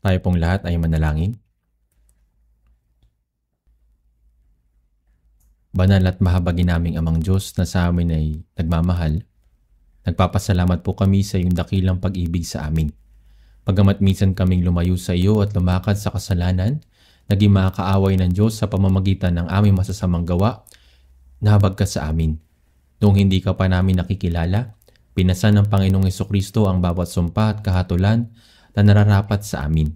Tayo pong lahat ay manalangin. Banal at mahabagin naming Amang Diyos na sa amin ay nagmamahal, nagpapasalamat po kami sa iyong dakilang pag-ibig sa amin. Pagamat minsan kaming lumayo sa iyo at lumakad sa kasalanan, naging makakaaway ng Diyos sa pamamagitan ng aming masasamang gawa, nahabag ka sa amin. Noong hindi ka pa namin nakikilala, pinasan ng Panginoong Hesukristo ang bawat sumpa at kahatulan na nararapat sa amin.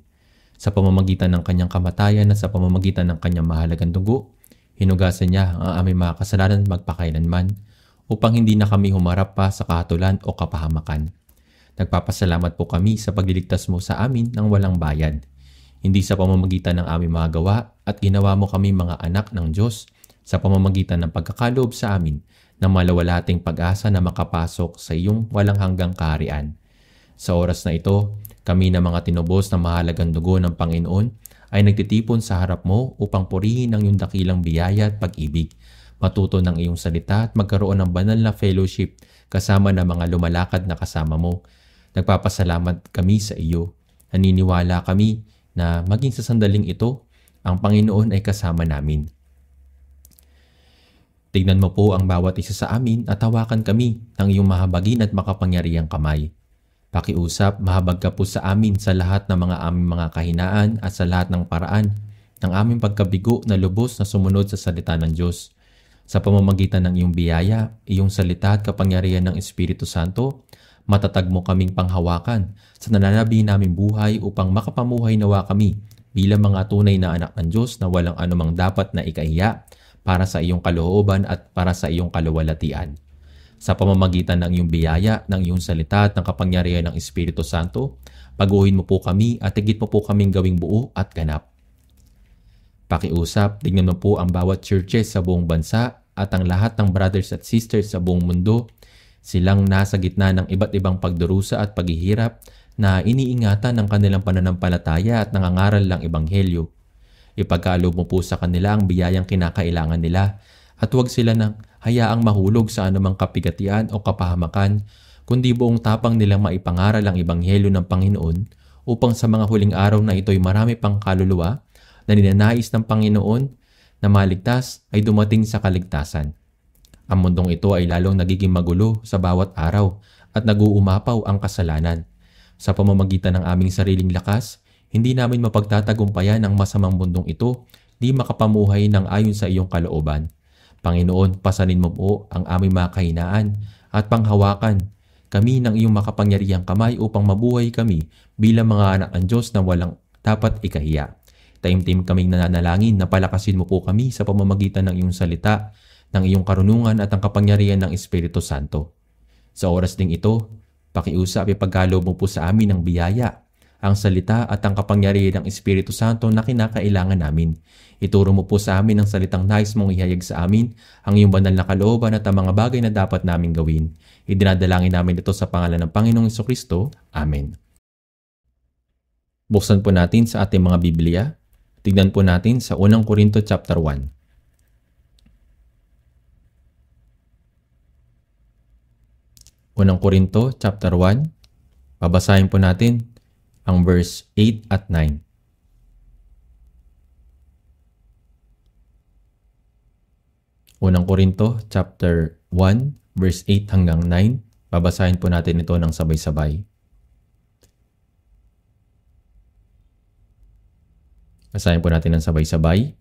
Sa pamamagitan ng kanyang kamatayan at sa pamamagitan ng kanyang mahalagang dugo, hinugasan niya ang aming mga kasalanan magpakailanman upang hindi na kami humarap pa sa kahatulan o kapahamakan. Nagpapasalamat po kami sa pagliligtas mo sa amin ng walang bayad, hindi sa pamamagitan ng aming mga gawa at ginawa mo kami mga anak ng Diyos sa pamamagitan ng pagkakaloob sa amin ng malawalating pag-asa na makapasok sa iyong walang hanggang kaharian. Sa oras na ito, kami na mga tinubos na mahalagang dugo ng Panginoon ay nagtitipon sa harap mo upang purihin ang iyong dakilang biyaya at pag-ibig, matuto ng iyong salita at magkaroon ng banal na fellowship kasama ng mga lumalakad na kasama mo. Nagpapasalamat kami sa iyo. Naniniwala kami na maging sa sandaling ito, ang Panginoon ay kasama namin. Tignan mo po ang bawat isa sa amin at hawakan kami ng iyong mahabagin at makapangyarihang kamay. Pakiusap, mahabag ka po sa amin sa lahat ng aming mga kahinaan at sa lahat ng paraan ng aming pagkabigo na lubos na sumunod sa salita ng Diyos. Sa pamamagitan ng iyong biyaya, iyong salita at kapangyarihan ng Espiritu Santo, matatag mo kaming panghawakan sa nananabi naming buhay upang makapamuhay nawa kami bilang mga tunay na anak ng Diyos na walang anumang dapat na ikahiya para sa iyong kalooban at para sa iyong kaluwalhatian. Sa pamamagitan ng iyong biyaya, ng iyong salita at ng kapangyarihan ng Espiritu Santo, paguhin mo po kami at higit mo po kaming gawing buo at ganap. Pakiusap, tignan mo po ang bawat churches sa buong bansa at ang lahat ng brothers at sisters sa buong mundo. Silang nasa gitna ng iba't ibang pagdurusa at paghihirap na iniingatan ng kanilang pananampalataya at nangangaral ng Ebanghelyo. Ipagkaloob mo po sa kanila ang biyayang kinakailangan nila at huwag sila nang hayaang mahulog sa anumang kapigatian o kapahamakan, kundi buong tapang nilang maipangaral ang Ebanghelyo ng Panginoon upang sa mga huling araw na ito'y marami pang kaluluwa na ninanais ng Panginoon na maligtas ay dumating sa kaligtasan. Ang mundong ito ay lalong nagiging magulo sa bawat araw at nag-uumapaw ang kasalanan. Sa pamamagitan ng aming sariling lakas, hindi namin mapagtatagumpayan ang masamang mundong ito, di makapamuhay ng ayon sa iyong kalooban. Panginoon, pasanin mo po ang aming mga kahinaan at panghawakan kami ng iyong makapangyarihang kamay upang mabuhay kami bilang mga anak ng Diyos na walang dapat ikahiya. Taimtim kaming nananalangin na palakasin mo po kami sa pamamagitan ng iyong salita, ng iyong karunungan at ang kapangyarihan ng Espiritu Santo. Sa oras ding ito, pakiusap ipagkaloob mo po sa amin ang biyaya, ang salita at ang kapangyarihan ng Espiritu Santo na kinakailangan namin. Ituro mo po sa amin ang salitang nais mong ihayag sa amin, ang iyong banal na kalooban at ang mga bagay na dapat namin gawin. Idinadalangin namin ito sa pangalan ng Panginoong Hesukristo. Amen. Buksan po natin sa ating mga Biblia. Tignan po natin sa 1 Korinto chapter 1. 1 Korinto chapter 1. Babasahin po natin ang verse 8 at 9. Unang Korinto chapter 1 verse 8 hanggang 9. Babasahin po natin ito ng sabay-sabay. Basahin po natin ng sabay-sabay.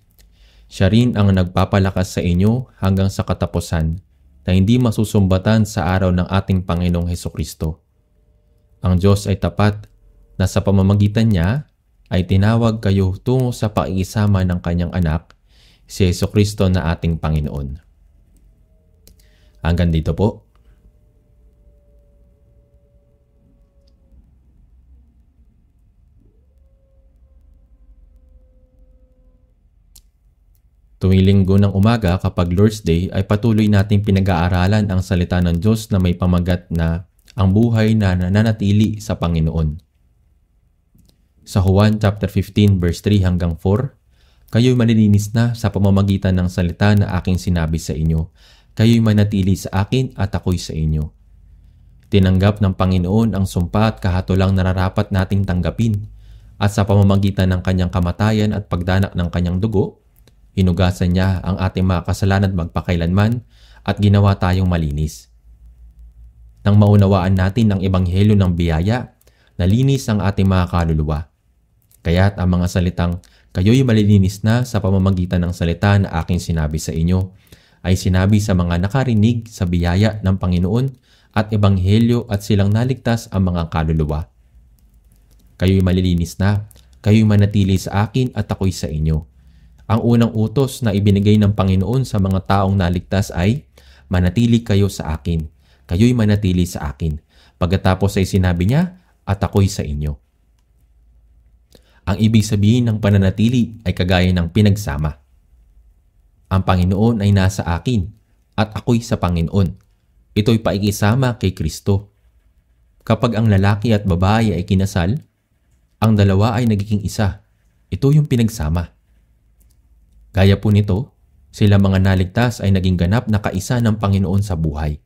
Siya rin ang nagpapalakas sa inyo hanggang sa katapusan na hindi masusumbatan sa araw ng ating Panginoong Hesukristo. Ang Diyos ay tapat na sa pamamagitan niya ay tinawag kayo tungo sa pakikisama ng kanyang anak, si Hesukristo na ating Panginoon. Hanggang dito po. Tuwing linggo ng umaga kapag Lord's Day ay patuloy nating pinag-aaralan ang salita ng Diyos na may pamagat na ang buhay na nananatili sa Panginoon. Sa Juan chapter 15 verse 3 hanggang 4, kayo'y malilinis na sa pamamagitan ng salita na aking sinabi sa inyo. Kayo'y manatili sa akin at ako'y sa inyo. Tinanggap ng Panginoon ang sumpa at kahatulang nararapat nating tanggapin At sa pamamagitan ng kanyang kamatayan at pagdanak ng kanyang dugo, hinugasan niya ang ating mga kasalanan magpakailanman at ginawa tayong malinis. Nang maunawaan natin ang ebanghelyo ng biyaya, nalinis ang ating mga kaluluwa. Kaya't ang mga salitang, "Kayo'y malilinis na sa pamamagitan ng salita na aking sinabi sa inyo," ay sinabi sa mga nakarinig sa biyaya ng Panginoon at ebanghelyo at silang naligtas ang mga kaluluwa. Kayo'y malilinis na, kayo'y manatili sa akin at ako'y sa inyo. Ang unang utos na ibinigay ng Panginoon sa mga taong naligtas ay, "Manatili kayo sa akin, kayo'y manatili sa akin." Pagkatapos ay sinabi niya, "At ako'y sa inyo." Ang ibig sabihin ng pananatili ay kagaya ng pinagsama. Ang Panginoon ay nasa akin at ako'y sa Panginoon. Ito'y paikisama kay Kristo. Kapag ang lalaki at babae ay kinasal, ang dalawa ay nagiging isa. Ito yung pinagsama. Gaya po nito, sila mga naligtas ay naging ganap na kaisa ng Panginoon sa buhay.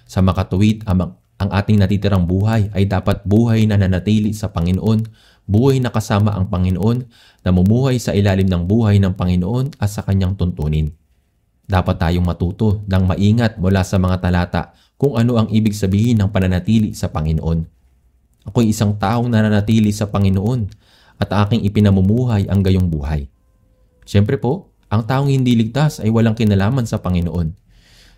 Sa makatuwid, ang ating natitirang buhay ay dapat buhay na nanatili sa Panginoon, buhay na kasama ang Panginoon, namumuhay sa ilalim ng buhay ng Panginoon at sa kanyang tuntunin. Dapat tayong matuto ng maingat mula sa mga talata kung ano ang ibig sabihin ng pananatili sa Panginoon. Ako'y isang taong nananatili sa Panginoon at aking ipinamumuhay ang gayong buhay. Siyempre po, ang taong hindi ligtas ay walang kinalaman sa Panginoon.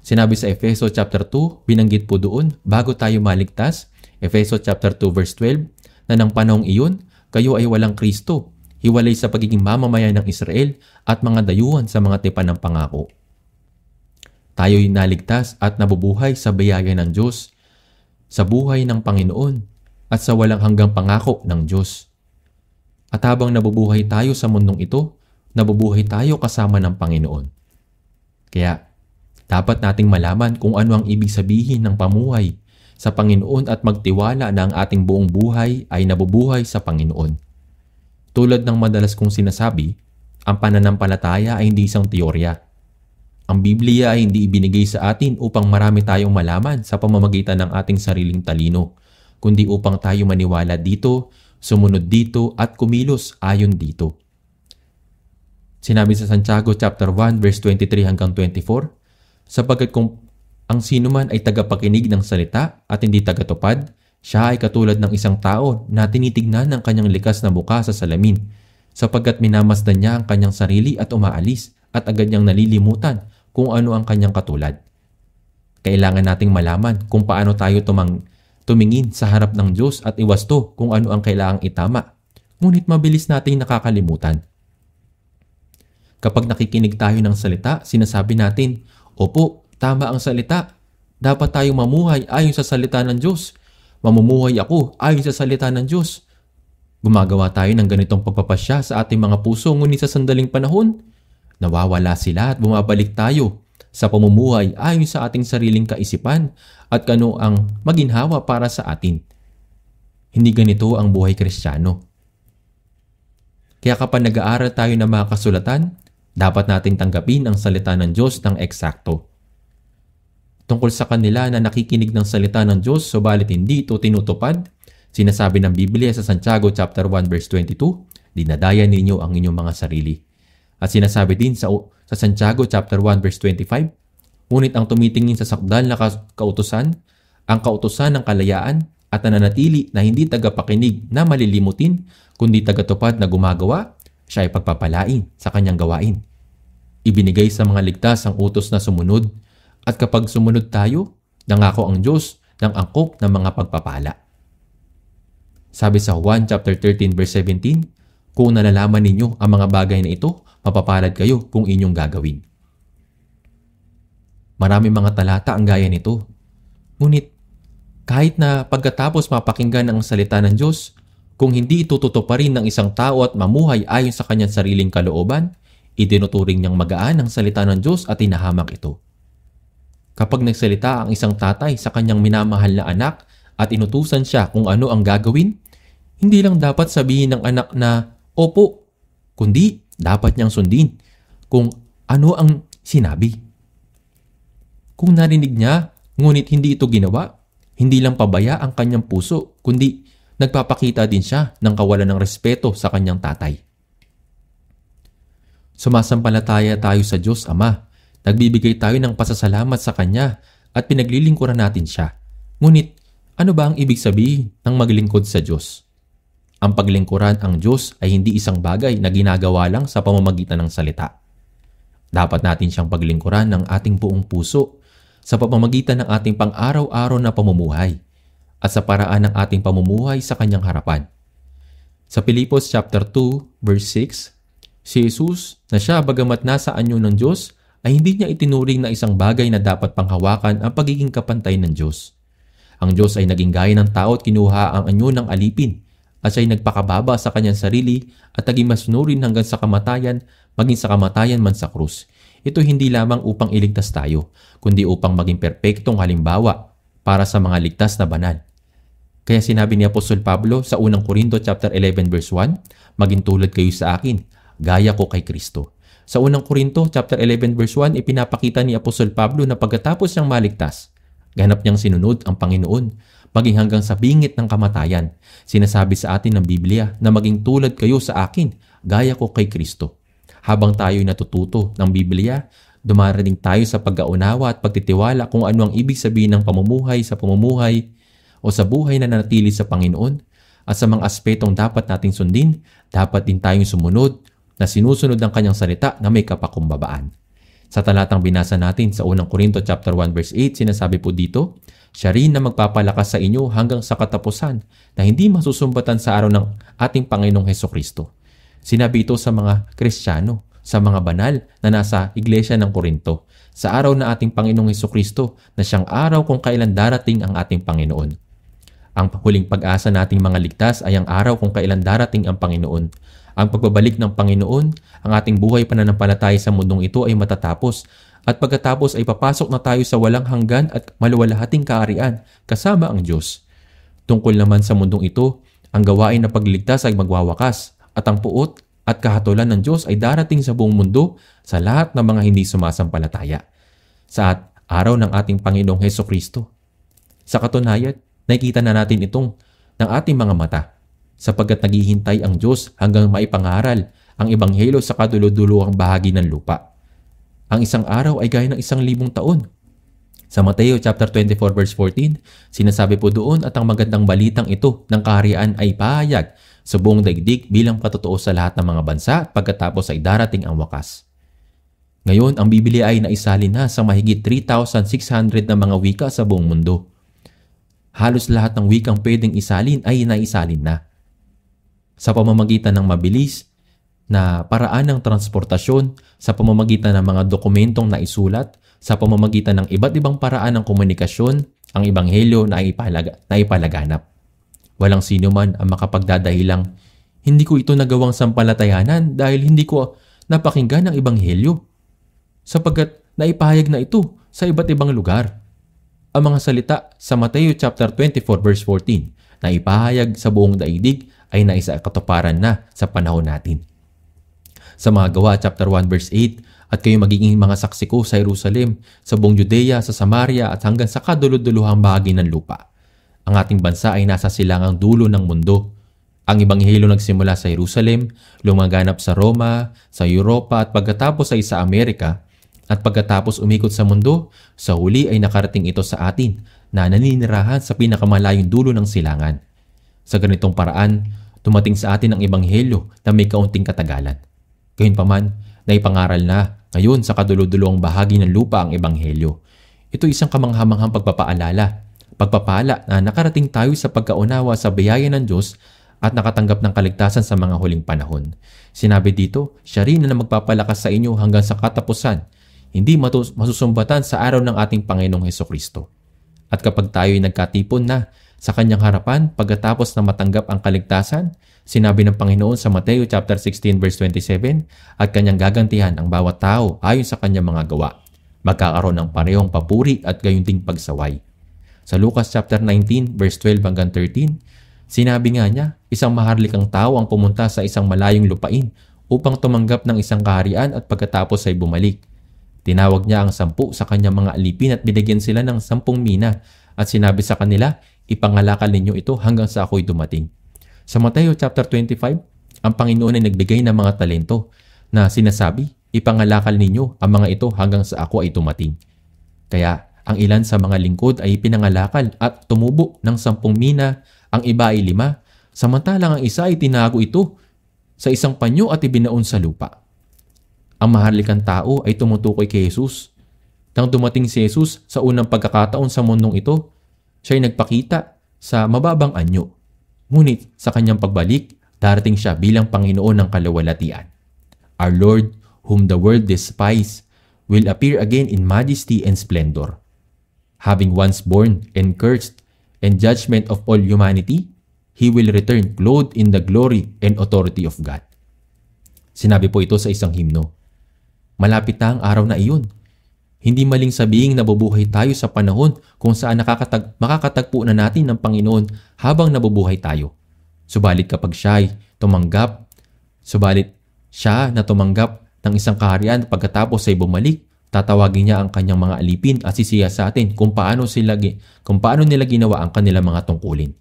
Sinabi sa Efeso chapter 2, binanggit po doon, bago tayo maligtas, Efeso chapter 2 verse 12, na ng panahong iyon, kayo ay walang Kristo, hiwalay sa pagiging mamamayan ng Israel at mga dayuhan sa mga tipan ng pangako. Tayo'y naligtas at nabubuhay sa biyaya ng Diyos, sa buhay ng Panginoon at sa walang hanggang pangako ng Diyos. At habang nabubuhay tayo sa mundong ito, nabubuhay tayo kasama ng Panginoon. Kaya, dapat nating malaman kung ano ang ibig sabihin ng pamuhay sa Panginoon at magtiwala na ang ating buong buhay ay nabubuhay sa Panginoon. Tulad ng madalas kong sinasabi, ang pananampalataya ay hindi isang teorya. Ang Biblia ay hindi ibinigay sa atin upang marami tayong malaman sa pamamagitan ng ating sariling talino, kundi upang tayo maniwala dito, sumunod dito at kumilos ayon dito. Sinabi sa Santiago chapter 1 verse 23 hanggang 24, "Sapagkat kung ang sinuman ay tagapakinig ng salita at hindi tagatupad, siya ay katulad ng isang tao na tinitignan ng kanyang likas na buka sa salamin, sapagkat minamasdan niya ang kanyang sarili at umaalis at agad niyang nalilimutan kung ano ang kanyang katulad." Kailangan nating malaman kung paano tayo tumingin sa harap ng Diyos at iwasto kung ano ang kailangang itama. Ngunit mabilis nating nakakalimutan. Kapag nakikinig tayo ng salita, sinasabi natin, "Opo, tama ang salita. Dapat tayong mamuhay ayon sa salita ng Diyos. Mamumuhay ako ayon sa salita ng Diyos." Gumagawa tayo ng ganitong pagpapasya sa ating mga puso, ngunit sa sandaling panahon, nawawala sila at bumabalik tayo sa pamumuhay ayon sa ating sariling kaisipan at kano ang maginhawa para sa atin. Hindi ganito ang buhay Kristiyano. Kaya kapag nag-aaral tayo ng mga kasulatan, dapat nating tanggapin ang salita ng Diyos ng eksakto. Tungkol sa kanila na nakikinig ng salita ng Diyos subalit hindi ito tinutupad, sinasabi ng Biblia sa Santiago chapter 1 verse 22, "Dinadaya ninyo ang inyong mga sarili." At sinasabi din sa Santiago chapter 1 verse 25, "Ngunit ang tumitingin sa sakdal na kautusan, ang kautusan ng kalayaan at nananatili na hindi tagapakinig na malilimutin, kundi tagatupad na gumagawa, siya ay pagpapalain sa kanyang gawain." Ibinigay sa mga ligtas ang utos na sumunod, at kapag sumunod tayo, nangako ang Diyos ng angkop ng mga pagpapala. Sabi sa Juan chapter 13 verse 17, "Kung nalalaman ninyo ang mga bagay na ito, mapapalad kayo kung inyong gagawin." Marami mga talata ang gaya nito. Ngunit kahit na pagkatapos mapakinggan ang salita ng Diyos, kung hindi itututuparin ng isang tao at mamuhay ayon sa kanyang sariling kalooban, itinuturing niyang magaan ang salita ng Diyos at hinahamak ito. Kapag nagsalita ang isang tatay sa kanyang minamahal na anak at inutusan siya kung ano ang gagawin, hindi lang dapat sabihin ng anak na, "Opo," kundi dapat niyang sundin kung ano ang sinabi. Kung narinig niya, ngunit hindi ito ginawa, hindi lang pabaya ang kanyang puso, kundi nagpapakita din siya ng kawalan ng respeto sa kanyang tatay. Sumasampalataya tayo sa Diyos Ama. Nagbibigay tayo ng pasasalamat sa Kanya at pinaglilingkuran natin siya. Ngunit, ano ba ang ibig sabihin ng maglingkod sa Diyos? Ang paglingkuran ang Diyos ay hindi isang bagay na ginagawa lang sa pamamagitan ng salita. Dapat natin siyang paglingkuran ng ating buong puso sa pamamagitan ng ating pang-araw-araw na pamumuhay at sa paraan ng ating pamumuhay sa Kanyang harapan. Sa Filipos chapter 2, verse 6, si Jesus na siya bagamat nasa anyo ng Diyos ay hindi niya itinuring na isang bagay na dapat panghawakan ang pagiging kapantay ng Diyos. Ang Diyos ay naging gaya ng tao at kinuha ang anyo ng alipin at siya'y nagpakababa sa kanyang sarili at naging masunurin hanggang sa kamatayan, maging sa kamatayan man sa krus. Ito hindi lamang upang iligtas tayo, kundi upang maging perpektong halimbawa para sa mga ligtas na banal. Kaya sinabi ni Apostol Pablo sa unang Korinto chapter 11 verse 1, maging tulad kayo sa akin, gaya ko kay Kristo. Sa unang Korinto chapter 11 verse 1, ipinapakita ni Apostol Pablo na pagkatapos niyang maligtas, ganap niyang sinunod ang Panginoon, maging hanggang sa bingit ng kamatayan. Sinasabi sa atin ng Biblia na maging tulad kayo sa akin, gaya ko kay Kristo. Habang tayo'y natututo ng Biblia, dumarating tayo sa pag-aunawa at pagtitiwala kung ano ang ibig sabihin ng pamumuhay o sa buhay na nanatili sa Panginoon at sa mga aspetong dapat nating sundin, dapat din tayong sumunod na sinusunod ang kanyang salita na may kapakumbabaan. Sa talatang binasa natin sa unang Korinto chapter 1 verse 8, sinasabi po dito, siya rin na magpapalakas sa inyo hanggang sa katapusan na hindi masusumbatan sa araw ng ating Panginoong Hesukristo. Sinabi ito sa mga Kristiyano, sa mga banal na nasa iglesia ng Korinto, sa araw na ating Panginoong Hesukristo na siyang araw kung kailan darating ang ating Panginoon. Ang huling pag-asa nating mga ligtas ay ang araw kung kailan darating ang Panginoon. Ang pagbabalik ng Panginoon, ang ating buhay pananampalataya sa mundong ito ay matatapos at pagkatapos ay papasok na tayo sa walang hanggan at maluwalhating kaharian kasama ang Diyos. Tungkol naman sa mundong ito, ang gawain na pagligtas ay magwawakas at ang puot at kahatulan ng Diyos ay darating sa buong mundo sa lahat ng mga hindi sumasampalataya. Sa araw ng ating Panginoong Hesukristo. Sa katunayan, nakikita na natin itong ng ating mga mata sapagkat naghihintay ang Diyos hanggang maipangaral ang ebanghelyo sa kaduluduluhang bahagi ng lupa. Ang isang araw ay gaya ng 1,000 taon. Sa Mateo chapter 24 verse 14, sinasabi po doon at ang magandang balitang ito ng kaharian ay pahayag sa buong daigdig bilang patotoo sa lahat ng mga bansa at pagkatapos ay darating ang wakas. Ngayon, ang Biblia ay naisalin na sa mahigit 3,600 na mga wika sa buong mundo. Halos lahat ng wikang pwedeng isalin ay naisalin na. Sa pamamagitan ng mabilis na paraan ng transportasyon, sa pamamagitan ng mga dokumentong naisulat, sa pamamagitan ng iba't ibang paraan ng komunikasyon, ang ebanghelyo na ipalaganap. Walang sino man ang makapagdadahilang, hindi ko ito nagawang sampalatayanan dahil hindi ko napakinggan ang ebanghelyo, sapagkat naipahayag na ito sa iba't ibang lugar. Ang mga salita sa Mateo chapter 24 verse 14 na ipahayag sa buong daigdig ay naisakatuparan na sa panahon natin. Sa mga Gawa chapter 1 verse 8, at kayo magiging mga saksi ko sa Jerusalem, sa buong Judea, sa Samaria at hanggang sa kaduluduluhang bahagi ng lupa. Ang ating bansa ay nasa silangang dulo ng mundo. Ang ebanghelyo nagsimula sa Jerusalem, lumaganap sa Roma, sa Europa at pagkatapos ay sa Amerika. At pagkatapos umikot sa mundo, sa huli ay nakarating ito sa atin na naninirahan sa pinakamalayong dulo ng silangan. Sa ganitong paraan, dumating sa atin ang ebanghelyo na may kaunting katagalan. Gayunpaman, naipangaral na ngayon sa kaduluduluhang bahagi ng lupa ang ebanghelyo. Ito isang kamanghamanghang pagpapala na nakarating tayo sa pagkaunawa sa biyaya ng Diyos at nakatanggap ng kaligtasan sa mga huling panahon. Sinabi dito, siya rin na magpapalakas sa inyo hanggang sa katapusan, hindi masusumbatan sa araw ng ating Panginoong Hesukristo. At kapag tayo'y nagkatipon na sa kanyang harapan pagkatapos na matanggap ang kaligtasan, sinabi ng Panginoon sa Mateo chapter 16 verse 27, at kanyang gagantihan ang bawat tao ayon sa kanyang mga gawa. Magkakaroon ng parehong papuri at gayon ding pagsaway. Sa Lucas chapter 19 verse 12 hanggang 13, sinabi nga niya, isang maharlikang tao ang pumunta sa isang malayong lupain upang tumanggap ng isang kaharian at pagkatapos ay bumalik. Tinawag niya ang 10 sa kanyang mga alipin at binigyan sila ng 10 mina at sinabi sa kanila, ipangalakal ninyo ito hanggang sa ako'y dumating. Sa Mateo chapter 25, ang Panginoon ay nagbigay ng mga talento na sinasabi, ipangalakal ninyo ang mga ito hanggang sa ako ay dumating. Kaya ang ilan sa mga lingkod ay pinangalakal at tumubo ng 10 mina, ang iba ay 5, samantalang ang isa ay tinago ito sa isang panyo at ibinaon sa lupa. Ang maharlikang tao ay tumutukoy kay Jesus. Nang dumating si Jesus sa unang pagkakataon sa mundong ito, siya ay nagpakita sa mababang anyo. Ngunit sa kanyang pagbalik, darating siya bilang Panginoon ng kaluwalhatian. Our Lord, whom the world despised, will appear again in majesty and splendor. Having once borne and cursed and judgment of all humanity, He will return clothed in the glory and authority of God. Sinabi po ito sa isang himno. Malapit na ang araw na iyon. Hindi maling sabihing nabubuhay tayo sa panahon kung saan makakatagpo na natin ng Panginoon habang nabubuhay tayo. Subalit kapag siya na tumanggap ng isang kaharian pagkatapos ay bumalik, tatawagin niya ang kanyang mga alipin at sisiya sa atin kung paano nila ginawa ang kanilang mga tungkulin.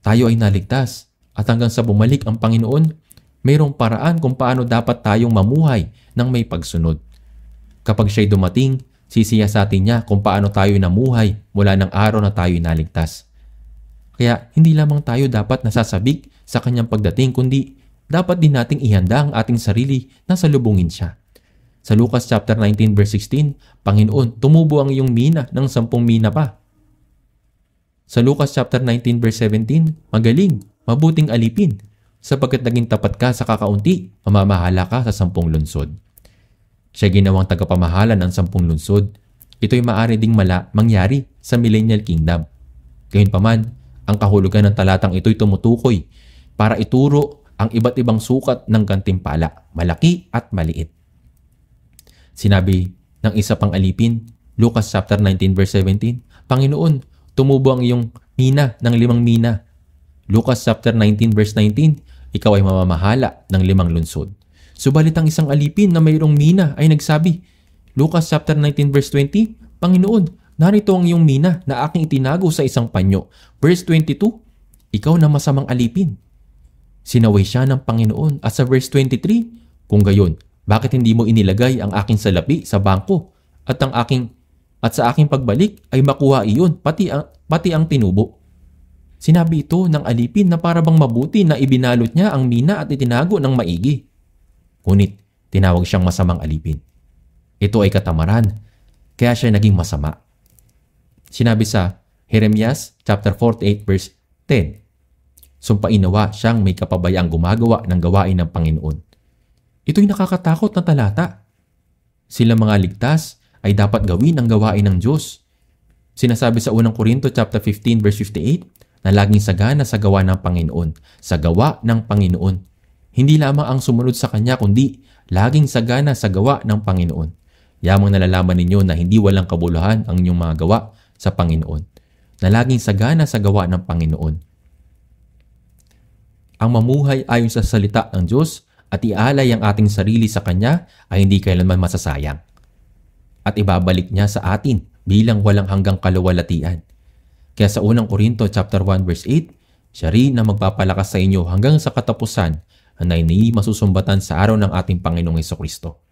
Tayo ay naligtas at hanggang sa bumalik ang Panginoon, mayroong paraan kung paano dapat tayong mamuhay ng may pagsunod. Kapag siya'y dumating, sisiya sa atin niya kung paano tayo namuhay mula ng araw na tayo'y naligtas. Kaya hindi lamang tayo dapat nasasabik sa kanyang pagdating, kundi dapat din nating ihanda ang ating sarili na salubungin siya. Sa Lucas chapter 19 verse 16, Panginoon, tumubo ang iyong mina ng 10 mina pa. Sa Lucas chapter 19 verse 17, magaling, mabuting alipin, sapagkat naging tapat ka sa kakaunti, mamamahala ka sa 10 lungsod. Siya ginawang tagapamahala ng 10 lungsod. Ito'y maaari ding mangyari sa millennial kingdom. Gayunpaman, ang kahulugan ng talatang ito'y tumutukoy para ituro ang iba't ibang sukat ng gantimpala, malaki at maliit. Sinabi ng isa pang alipin, Lucas chapter 19 verse 17, Panginoon, tumubo ang iyong mina ng 5 mina. Lucas chapter 19 verse 19, ikaw ay mamamahala ng 5 lungsod. Subalit ang isang alipin na mayroong mina ay nagsabi, Lucas chapter 19 verse 20, Panginoon, narito ang iyong mina na aking itinago sa isang panyo. Verse 22, ikaw na masamang alipin. Sinaway siya ng Panginoon at sa verse 23, kung gayon, bakit hindi mo inilagay ang aking salapi sa bangko at sa aking pagbalik ay makuha iyon pati ang tinubo. Sinabi ito ng alipin na para bang mabuti na ibinalot niya ang mina at itinago ng maigi. Ngunit tinawag siyang masamang alipin. Ito ay katamaran, kaya siya naging masama. Sinabi sa Jeremias chapter 48 verse 10, sumpain nawa siyang may kapabayaang gumagawa ng gawain ng Panginoon. Ito'y nakakatakot na talata. Sila mga ligtas ay dapat gawin ang gawain ng Diyos. Sinasabi sa 1 Corinto chapter 15 verse 58 na laging sagana sa gawa ng Panginoon, sa gawa ng Panginoon. Hindi lamang ang sumunod sa Kanya kundi laging sagana sa gawa ng Panginoon. Yamang nalalaman ninyo na hindi walang kabuluhan ang inyong mga gawa sa Panginoon, na laging sagana sa gawa ng Panginoon. Ang mamuhay ayon sa salita ng Diyos at ialay ang ating sarili sa Kanya ay hindi kailanman masasayang. At ibabalik niya sa atin bilang walang hanggang kaluwalhatian. Kaya sa 1 Corinto chapter 1 verse 8, siya rin na magpapalakas sa inyo hanggang sa katapusan na hindi masusumbatan sa araw ng ating Panginoong Hesukristo.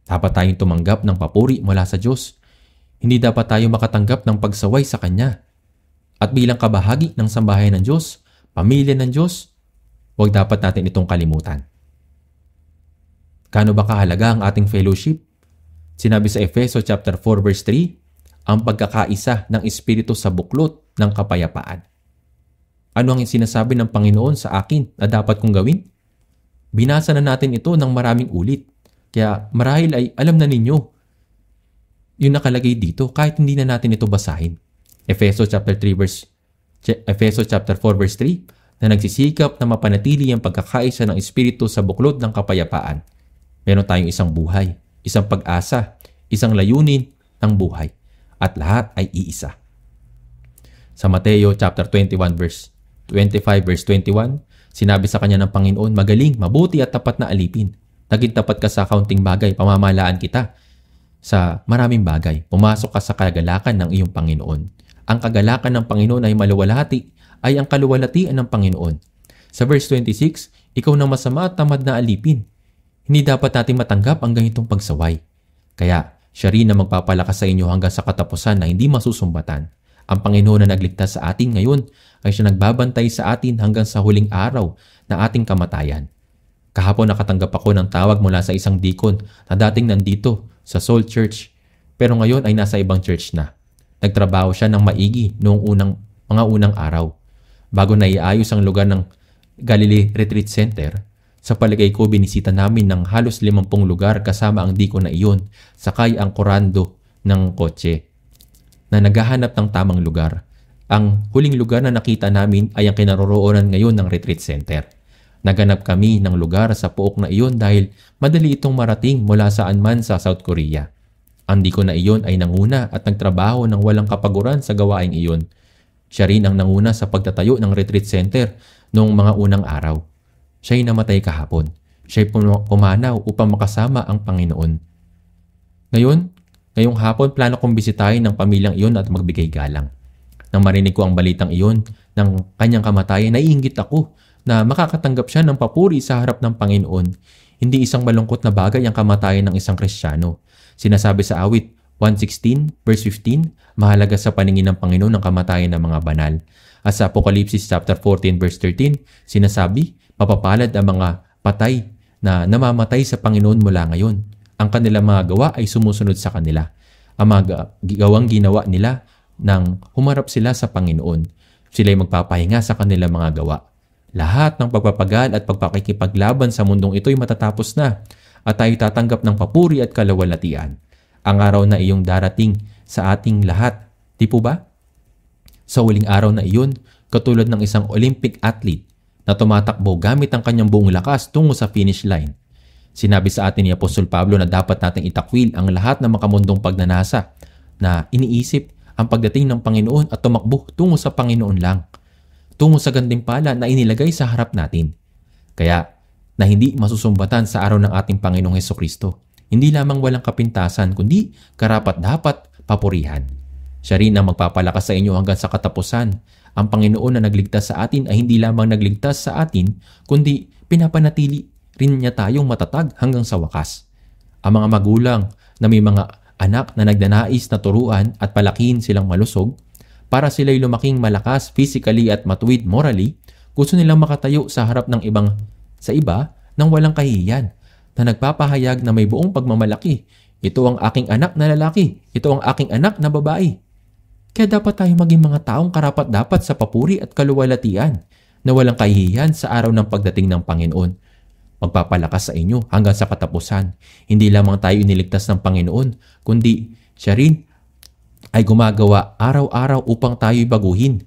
Dapat tayong tumanggap ng papuri mula sa Diyos. Hindi dapat tayo makatanggap ng pagsaway sa Kanya. At bilang kabahagi ng sambahayan ng Diyos, pamilya ng Diyos, huwag dapat natin itong kalimutan. Gaano ba kahalaga ang ating fellowship? Sinabi sa Efeso chapter 4 verse 3, ang pagkakaisa ng Espiritu sa buklot ng kapayapaan. Ano ang sinasabi ng Panginoon sa akin na dapat kong gawin? Binasa na natin ito ng maraming ulit. Kaya marahil ay alam na ninyo yung nakalagay dito kahit hindi na natin ito basahin. Efeso chapter 4 verse 3 na nagsisikap na mapanatili ang pagkakaisa ng Espiritu sa buklod ng kapayapaan. Meron tayong isang buhay, isang pag-asa, isang layunin ng buhay at lahat ay iisa. Sa Mateo chapter 21 verse 25 verse 21, sinabi sa kanya ng Panginoon, magaling, mabuti at tapat na alipin. Naging tapat ka sa kaunting bagay, pamamalaan kita sa maraming bagay. Pumasok ka sa kagalakan ng iyong Panginoon. Ang kagalakan ng Panginoon ay maluwalhati, ay ang kaluwalhatian ng Panginoon. Sa verse 26, ikaw na masama at tamad na alipin. Hindi dapat natin matanggap ang ganitong pagsaway. Kaya siya rin na magpapalakas sa inyo hanggang sa katapusan na hindi masusumbatan. Ang Panginoon na nagligtas sa atin ngayon ay siya nagbabantay sa atin hanggang sa huling araw na ating kamatayan. Kahapon nakatanggap ako ng tawag mula sa isang deacon na dating nandito sa Soul Church pero ngayon ay nasa ibang church na. Nagtrabaho siya ng maigi noong mga unang araw. Bago na iayos ang lugar ng Galilee Retreat Center, sa palagay ko binisita namin ng halos 50 lugar kasama ang deacon na iyon, sakay ang korando ng kotse na naghahanap ng tamang lugar. Ang huling lugar na nakita namin ay ang kinaroroonan ngayon ng retreat center. Naganap kami ng lugar sa pook na iyon dahil madali itong marating mula saan man sa South Korea. Ang deacon na iyon ay nanguna at nagtrabaho ng walang kapaguran sa gawaing iyon. Siya rin ang nanguna sa pagtatayo ng retreat center noong mga unang araw. Siya ay namatay kahapon. Siya ay pumanaw upang makasama ang Panginoon. Ngayong hapon plano kong bisitahin ng pamilyang iyon at magbigay galang. Nang marinig ko ang balitang iyon ng kanyang kamatayan, naiinggit ako na makakatanggap siya ng papuri sa harap ng Panginoon. Hindi isang malungkot na bagay ang kamatayan ng isang Kristiyano. Sinasabi sa awit 116 verse 15, mahalaga sa paningin ng Panginoon ang kamatayan ng mga banal. At sa Apokalipsis chapter 14 verse 13, sinasabi, mapapalad ang mga patay na namamatay sa Panginoon mula ngayon. Ang kanilang mga gawa ay sumusunod sa kanila. Ang mga gawang ginawa nila nang humarap sila sa Panginoon. Sila ay magpapahinga sa kanilang mga gawa. Lahat ng pagpapagal at pagpakikipaglaban sa mundong ito ay matatapos na at tayo tatanggap ng papuri at kaluwalhatian. Ang araw na iyong darating sa ating lahat, di po ba? Sa huling araw na iyon, katulad ng isang Olympic athlete na tumatakbo gamit ang kanyang buong lakas tungo sa finish line. Sinabi sa atin ni Apostol Pablo na dapat nating itakwil ang lahat ng makamundong pagnanasa na iniisip ang pagdating ng Panginoon at tumakbo tungo sa Panginoon lang. Tungo sa gantimpala na inilagay sa harap natin. Kaya na hindi masusumbatan sa araw ng ating Panginoong Hesukristo. Hindi lamang walang kapintasan kundi karapat-dapat papurihan. Siya rin ang magpapalakas sa inyo hanggang sa katapusan. Ang Panginoon na nagligtas sa atin ay hindi lamang nagligtas sa atin kundi pinapanatili rin niya tayong matatag hanggang sa wakas. Ang mga magulang na may mga anak na nagdanais na turuan at palakihin silang malusog para sila'y lumaking malakas physically at matuwid morally, gusto nilang makatayo sa harap ng iba nang walang kahihiyan na nagpapahayag na may buong pagmamalaki. Ito ang aking anak na lalaki. Ito ang aking anak na babae. Kaya dapat tayo maging mga taong karapat-dapat sa papuri at kaluwalhatian na walang kahihiyan sa araw ng pagdating ng Panginoon. Magpapalakas sa inyo hanggang sa katapusan. Hindi lamang tayo iniligtas ng Panginoon, kundi siya rin ay gumagawa araw-araw upang tayo'y baguhin.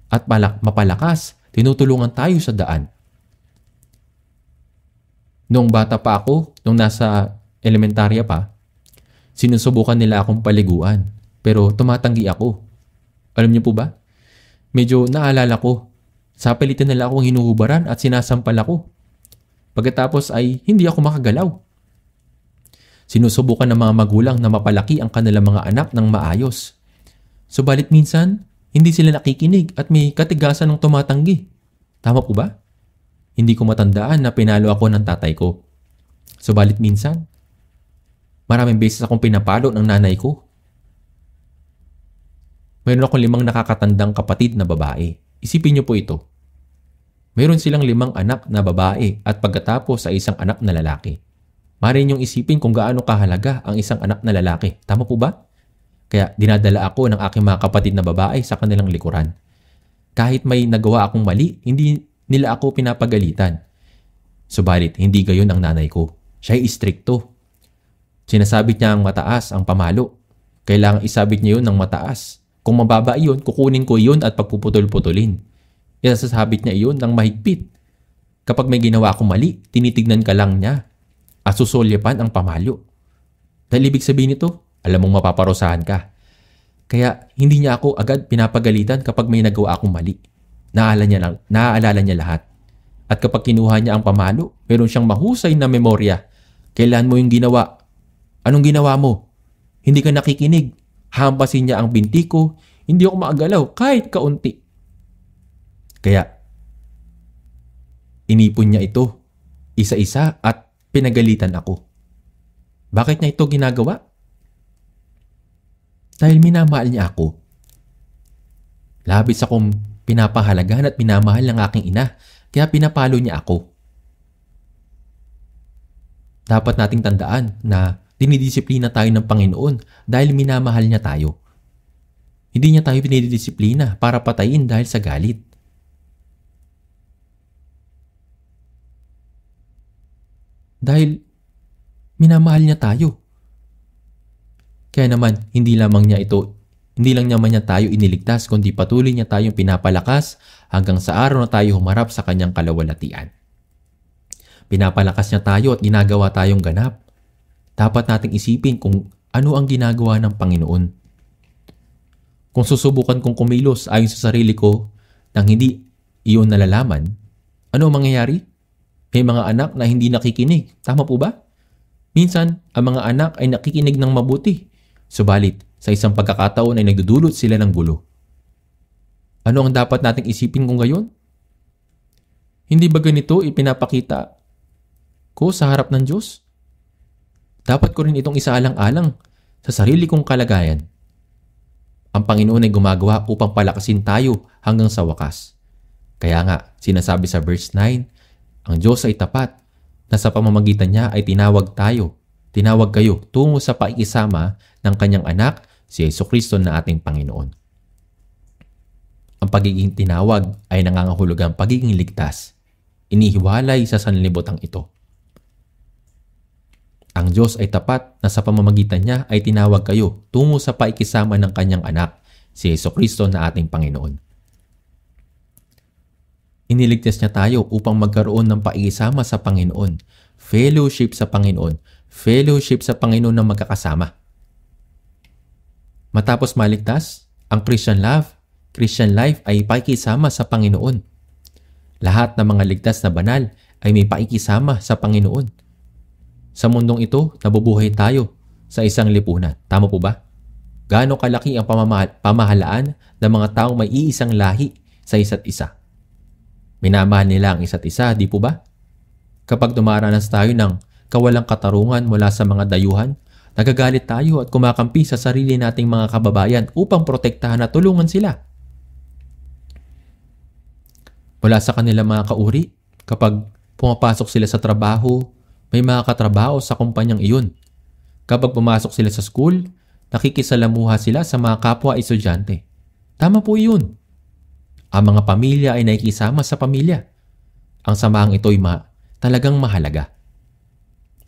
At mapalakas, tinutulungan tayo sa daan. Noong bata pa ako, nung nasa elementarya pa, sinusubukan nila akong paliguan. Pero tumatanggi ako. Alam niyo po ba? Medyo naalala ko. Sapilitan nila akong hinuhubaran at sinasampal ako. Pagkatapos ay hindi ako makagalaw. Sinusubukan ng mga magulang na mapalaki ang kanilang mga anak ng maayos. Subalit minsan, hindi sila nakikinig at may katigasan ng tumatanggi. Tama po ba? Hindi ko matandaan na pinalo ako ng tatay ko. Subalit minsan, maraming beses akong pinapalo ng nanay ko. Mayroon akong 5 nakakatandang kapatid na babae. Isipin niyo po ito. Mayroon silang 5 anak na babae at pagkatapos ay isang anak na lalaki. Maaari niyong isipin kung gaano kahalaga ang isang anak na lalaki. Tama po ba? Kaya dinadala ako ng aking mga kapatid na babae sa kanilang likuran. Kahit may nagawa akong mali, hindi nila ako pinapagalitan. Subalit, hindi gayon ang nanay ko. Siya ay istrikto. Sinasabit niya ang mataas ang pamalo. Kailangang isabit niya yun ng mataas. Kung mababa iyon, kukunin ko iyon at pagpuputol-putulin. Isasabit niya iyon ng mahigpit. Kapag may ginawa akong mali, tinitignan ka lang niya at susulyapan ang pamalo. Dahil ibig sabihin nito, alam mong mapaparusahan ka. Kaya hindi niya ako agad pinapagalitan kapag may nagawa akong mali. Naaalala niya lahat. At kapag kinuha niya ang pamalo, meron siyang mahusay na memorya. Kailan mo yung ginawa? Anong ginawa mo? Hindi ka nakikinig. Hampasin niya ang binti ko, Hindi ako maagalaw kahit kaunti. Kaya, inipon niya ito, isa-isa at pinagalitan ako. Bakit niya ito ginagawa? Dahil minamahal niya ako. Labis akong pinapahalagahan at minamahal ng aking ina, kaya pinapalo niya ako. Dapat nating tandaan na dinidisiplina tayo ng Panginoon dahil minamahal niya tayo. Hindi niya tayo pinidisiplina para patayin dahil sa galit. Dahil minamahal niya tayo. Kaya naman, hindi lang naman niya tayo iniligtas, kundi patuloy niya tayong pinapalakas hanggang sa araw na tayo humarap sa kanyang kalawalatian. Pinapalakas niya tayo at ginagawa tayong ganap. Dapat nating isipin kung ano ang ginagawa ng Panginoon. Kung susubukan kong kumilos ayon sa sarili ko nang hindi iyon nalalaman, ano ang mangyayari? May mga anak na hindi nakikinig. Tama po ba? Minsan, ang mga anak ay nakikinig ng mabuti. Subalit, sa isang pagkakataon ay nagdudulot sila ng gulo. Ano ang dapat nating isipin kung gayon? Hindi ba ganito ipinapakita ko sa harap ng Diyos? Dapat ko rin itong isaalang-alang sa sarili kong kalagayan. Ang Panginoon ay gumagawa upang palakasin tayo hanggang sa wakas. Kaya nga, sinasabi sa verse 9, ang Diyos ay tapat na sa pamamagitan niya ay tinawag kayo tungo sa paikisama ng kanyang anak, si Jesucristo na ating Panginoon. Ang pagiging tinawag ay nangangahulugang pagiging ligtas. Inihiwalay sa sanlibotang ito. Ang Diyos ay tapat na sa pamamagitan niya ay tinawag kayo tungo sa paikisama ng kanyang anak, si Jesucristo na ating Panginoon. Iniligtas niya tayo upang magkaroon ng paikisama sa Panginoon, fellowship sa Panginoon na magkakasama. Matapos maligtas, ang Christian life ay pakikisama sa Panginoon. Lahat ng mga ligtas na banal ay may pakikisama sa Panginoon. Sa mundong ito, nabubuhay tayo sa isang lipunan. Tama po ba? Gaano kalaki ang pamahalaan ng mga taong may iisang lahi sa isa't isa? Minamahal nila ang isa't isa, di po ba? Kapag dumaranas tayo ng kawalang katarungan mula sa mga dayuhan, nagagalit tayo at kumakampi sa sarili nating mga kababayan upang protektahan at tulungan sila. Mula sa kanilang mga kauri, kapag pumapasok sila sa trabaho, may mga katrabaho sa kumpanyang iyon. Kapag pumasok sila sa school, nakikisalamuha sila sa mga kapwa estudyante. Tama po yun. Ang mga pamilya ay nakikisama sa pamilya. Ang samahang ito ay talagang mahalaga.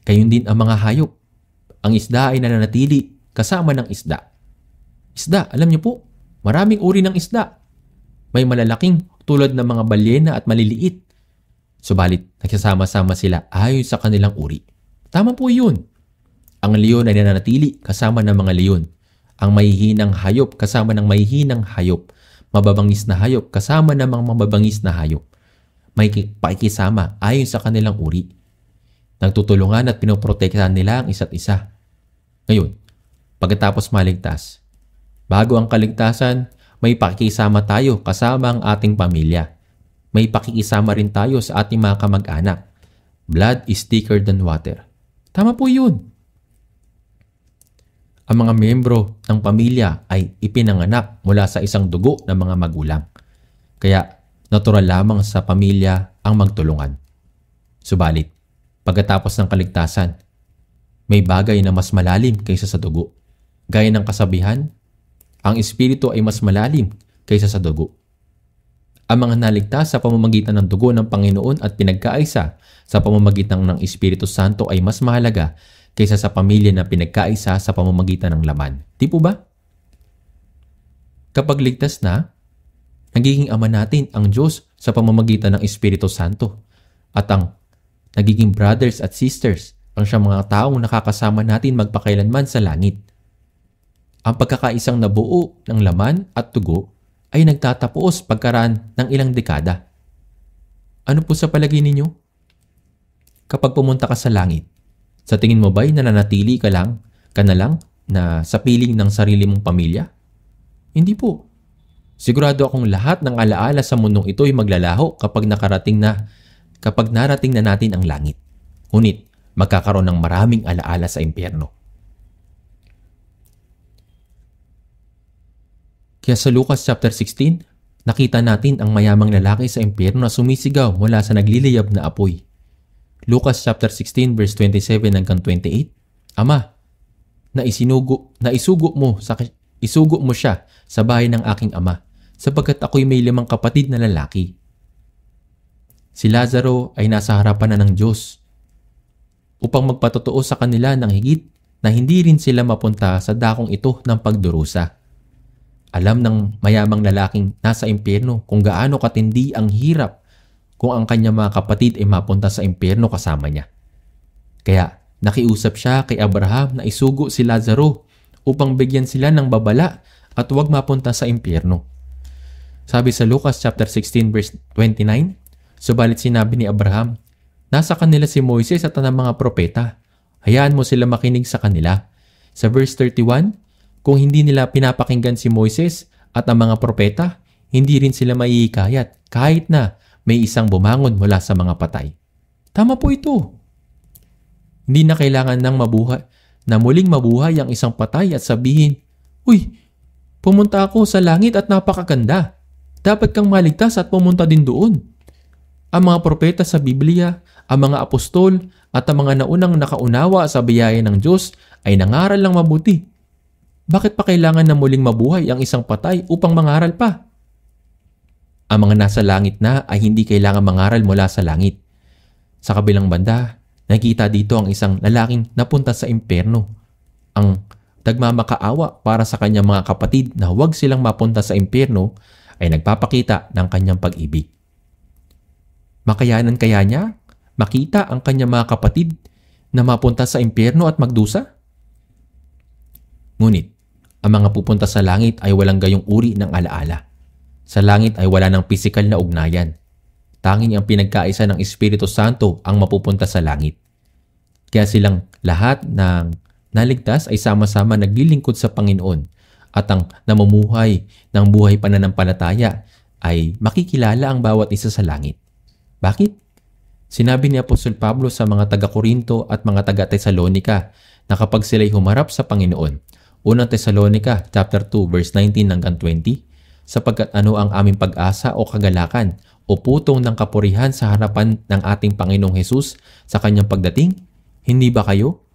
Gayon din ang mga hayop. Ang isda ay nananatili kasama ng isda. Isda, alam niyo po, maraming uri ng isda. May malalaking tulad ng mga balyena at maliliit. Subalit, nagsasama-sama sila ayon sa kanilang uri. Tama po yun. Ang leon ay nananatili kasama ng mga leon. Ang mahihinang hayop kasama ng mahihinang hayop. Mababangis na hayop kasama ng mga mababangis na hayop. May pakikisama ayon sa kanilang uri. Nagtutulungan at pinoprotektahan nila ang isa't isa. Ngayon, pagkatapos maligtas, bago ang kaligtasan, may pakikisama tayo kasama ang ating pamilya. May pakikisama rin tayo sa ating mga kamag-anak. Blood is thicker than water. Tama po yun. Ang mga miyembro ng pamilya ay ipinanganak mula sa isang dugo ng mga magulang. Kaya natural lamang sa pamilya ang magtulungan. Subalit, pagkatapos ng kaligtasan, may bagay na mas malalim kaysa sa dugo. Gaya ng kasabihan, ang espiritu ay mas malalim kaysa sa dugo. Ang mga naligtas sa pamamagitan ng dugo ng Panginoon at pinagkaisa sa pamamagitan ng Espiritu Santo ay mas mahalaga kaysa sa pamilya na pinagkaisa sa pamamagitan ng laman. Di po ba? Kapag ligtas na, nagiging ama natin ang Diyos sa pamamagitan ng Espiritu Santo at ang nagiging brothers at sisters ang siyang mga taong nakakasama natin magpakailanman sa langit. Ang pagkakaisang nabuo ng laman at dugo ay nagtatapos pagkaraan ng ilang dekada. Ano po sa palagay ninyo? Kapag pumunta ka sa langit, sa tingin mo ba'y nananatili ka na lang na sa piling ng sarili mong pamilya? Hindi po. Sigurado akong lahat ng alaala sa mundong ito ay maglalaho kapag narating na natin ang langit. Ngunit magkakaroon ng maraming alaala sa impyerno. Kaya sa Lucas chapter 16, nakita natin ang mayamang lalaki sa impyerno na sumisigaw mula sa nagliliyab na apoy. Lucas chapter 16 verse 27 hanggang 28, Ama, isugo mo siya sa bahay ng aking ama, sapagkat ako'y may 5 kapatid na lalaki. Si Lazaro ay nasa harapan na ng Diyos upang magpatotoo sa kanila ng higit na hindi rin sila mapunta sa dakong ito ng pagdurusa. Alam ng mayamang lalaking nasa impyerno kung gaano katindi ang hirap kung ang kanyang mga kapatid ay mapunta sa impyerno kasama niya. Kaya nakiusap siya kay Abraham na isugo si Lazaro upang bigyan sila ng babala at huwag mapunta sa impyerno. Sabi sa Lucas chapter 16 verse 29, subalit sinabi ni Abraham, nasa kanila si Moises at ang mga propeta. Hayaan mo sila makinig sa kanila. Sa verse 31, kung hindi nila pinapakinggan si Moises at ang mga propeta, hindi rin sila maihikayat kahit na may isang bumangon mula sa mga patay. Tama po ito. Hindi na kailangan na muling mabuhay ang isang patay at sabihin, Uy, pumunta ako sa langit at napakaganda. Dapat kang maligtas at pumunta din doon. Ang mga propeta sa Biblia, ang mga apostol at ang mga naunang nakaunawa sa biyaya ng Diyos ay nangaral lang mabuti. Bakit pa kailangan na muling mabuhay ang isang patay upang mangaral pa? Ang mga nasa langit na ay hindi kailangan mangaral mula sa langit. Sa kabilang banda, nakita dito ang isang lalaking napunta sa impyerno. Ang nagmamakaawa para sa kanyang mga kapatid na huwag silang mapunta sa impyerno ay nagpapakita ng kanyang pag-ibig. Makayanan kaya niya makita ang kanyang mga kapatid na mapunta sa impyerno at magdusa? Ngunit, ang mga pupunta sa langit ay walang gayong uri ng alaala. Sa langit ay wala ng pisikal na ugnayan. Tanging ang pinagkaisa ng Espiritu Santo ang mapupunta sa langit. Kaya silang lahat ng naligtas ay sama-sama naglilingkod sa Panginoon at ang namumuhay ng buhay pananampalataya ay makikilala ang bawat isa sa langit. Bakit? Sinabi ni Apostol Pablo sa mga taga-Korinto at mga taga-Tesalonika na kapag sila'y humarap sa Panginoon, Unang Tesalonika chapter 2 verse 19 hanggang 20, sapagkat ano ang aming pag-asa o kagalakan o putong ng kapurihan sa harapan ng ating Panginoong Hesus sa kanyang pagdating? Hindi ba kayo?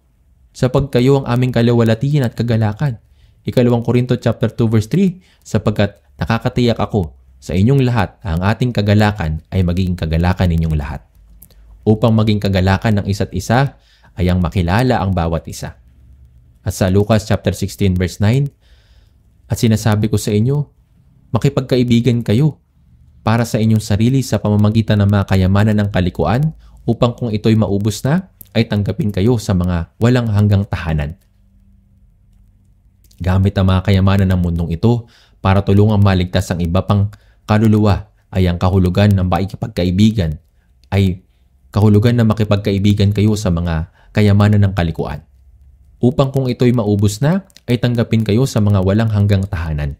Sapag kayo ang aming kalawalatian at kagalakan. 2 Korinto chapter 2 verse 3, sapagkat nakakatiyak ako sa inyong lahat ang ating kagalakan ay magiging kagalakan ninyong lahat. Upang maging kagalakan ng isa't isa ay ang makilala ang bawat isa. At sa Lucas chapter 16 verse 9, at sinasabi ko sa inyo, makipagkaibigan kayo para sa inyong sarili sa pamamagitan ng mga kayamanan ng kalikuan upang kung ito'y maubos na, ay tanggapin kayo sa mga walang hanggang tahanan. Gamit ang mga kayamanan ng mundong ito para tulungang maligtas ang iba pang kaluluwa ay ang kahulugan ng makipagkaibigan ay kahulugan na makipagkaibigan kayo sa mga kayamanan ng kalikuan. Upang kung ito'y maubos na, ay tanggapin kayo sa mga walang hanggang tahanan.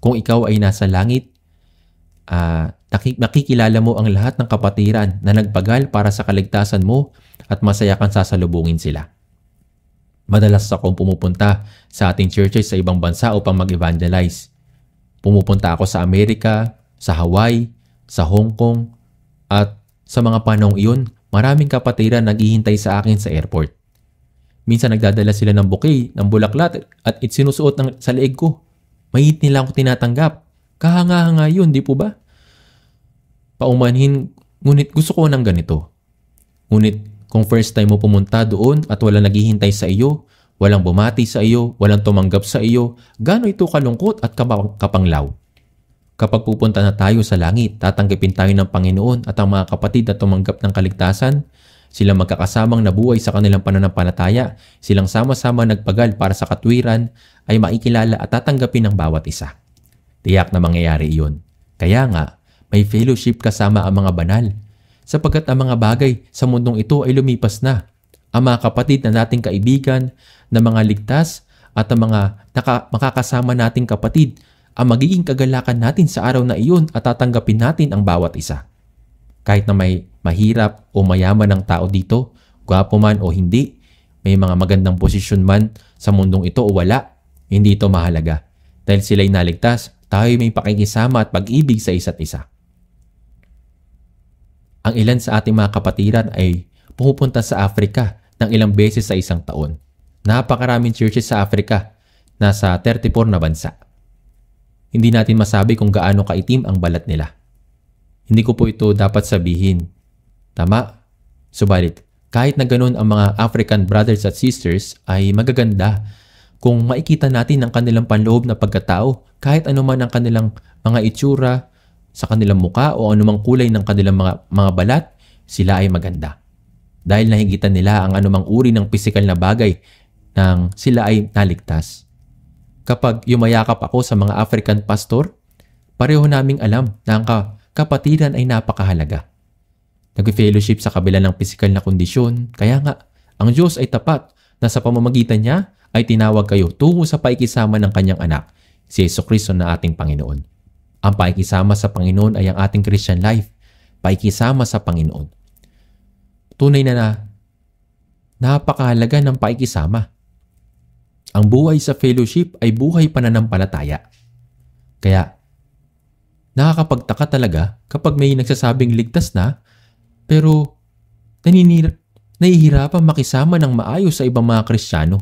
Kung ikaw ay nasa langit, nakikilala mo ang lahat ng kapatiran na nagpagal para sa kaligtasan mo at masaya kang sasalubungin sila. Madalas akong pumupunta sa ating churches sa ibang bansa upang mag-evangelize. Pumupunta ako sa Amerika, sa Hawaii, sa Hong Kong, at sa mga panahong iyon, maraming kapatiran naghihintay sa akin sa airport. Minsan nagdadala sila ng bouquet, ng bulaklak at sinusuot sa leeg ko. Mahit nila ako tinatanggap. Kahanga-hanga yun, di po ba? Paumanhin, ngunit gusto ko ng ganito. Ngunit kung first time mo pumunta doon at walang naghihintay sa iyo, walang bumati sa iyo, walang tumanggap sa iyo, gaano ito kalungkot at kapanglaw. Kapag pupunta na tayo sa langit, tatanggapin tayo ng Panginoon at ang mga kapatid na tumanggap ng kaligtasan. Silang magkakasamang nabuhay sa kanilang pananampalataya, silang sama-sama nagpagal para sa katwiran, ay makikilala at tatanggapin ng bawat isa. Tiyak na mangyayari iyon. Kaya nga, may fellowship kasama ang mga banal, sapagkat ang mga bagay sa mundong ito ay lumipas na. Ang mga kapatid na nating kaibigan, na mga ligtas, at ang mga makakasama nating kapatid ang magiging kagalakan natin sa araw na iyon at tatanggapin natin ang bawat isa. Kahit na may mahirap o mayaman ang tao dito, gwapo man o hindi, may mga magandang posisyon man sa mundong ito o wala, hindi ito mahalaga. Dahil sila'y naligtas, tayo may pakikisama at pag-ibig sa isa't isa. Ang ilan sa ating mga kapatiran ay pumupunta sa Africa ng ilang beses sa isang taon. Napakaraming churches sa Africa, nasa 34 na bansa. Hindi natin masabi kung gaano kaitim ang balat nila. Hindi ko po ito dapat sabihin. Tama? Subalit, kahit na ganun ang mga African brothers at sisters ay magaganda kung makikita natin ang kanilang panloob na pagkatao kahit anuman ang kanilang mga itsura sa kanilang muka o anumang kulay ng kanilang mga balat, sila ay maganda. Dahil nahigitan nila ang anumang uri ng pisikal na bagay nang sila ay naligtas. Kapag yumayakap ako sa mga African pastor, pareho naming alam na ang kapatiran ay napakahalaga. Nag-fellowship sa kabila ng pisikal na kondisyon, kaya nga, ang Diyos ay tapat na sa pamamagitan niya ay tinawag kayo tungo sa paikisama ng kanyang anak, si Jesucristo na ating Panginoon. Ang paikisama sa Panginoon ay ang ating Christian life, paikisama sa Panginoon. Tunay na napakahalaga ng paikisama. Ang buhay sa fellowship ay buhay pananampalataya. Kaya, nakakapagtaka talaga kapag may nagsasabing ligtas na, pero nahihirapan makisama ng maayos sa ibang mga Kristiyano.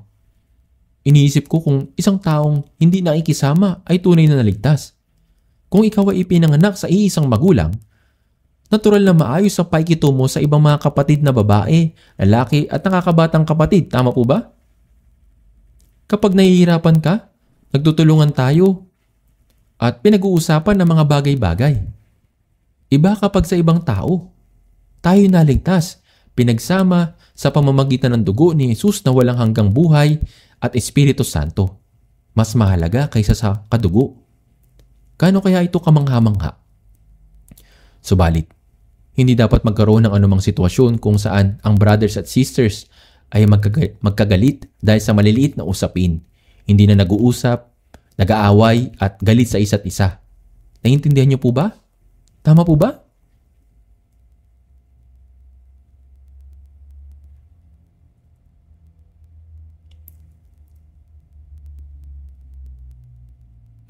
Iniisip ko kung isang taong hindi nakikisama ay tunay na naligtas. Kung ikaw ay ipinanganak sa iisang magulang, natural na maayos ang pakikitungo sa ibang mga kapatid na babae, lalaki at nakakabatang kapatid. Tama po ba? Kapag nahihirapan ka, nagtutulungan tayo at pinag-uusapan ng mga bagay-bagay. Iba kapag sa ibang tao, tayo naligtas, pinagsama sa pamamagitan ng dugo ni Jesus na walang hanggang buhay at Espiritu Santo. Mas mahalaga kaysa sa kadugo. Gaano kaya ito kamangha-mangha? Subalit, hindi dapat magkaroon ng anumang sitwasyon kung saan ang brothers at sisters ay magkagalit dahil sa maliliit na usapin. Hindi na nag-uusap, nag-aaway at galit sa isa't isa. Naiintindihan niyo po ba? Tama po ba?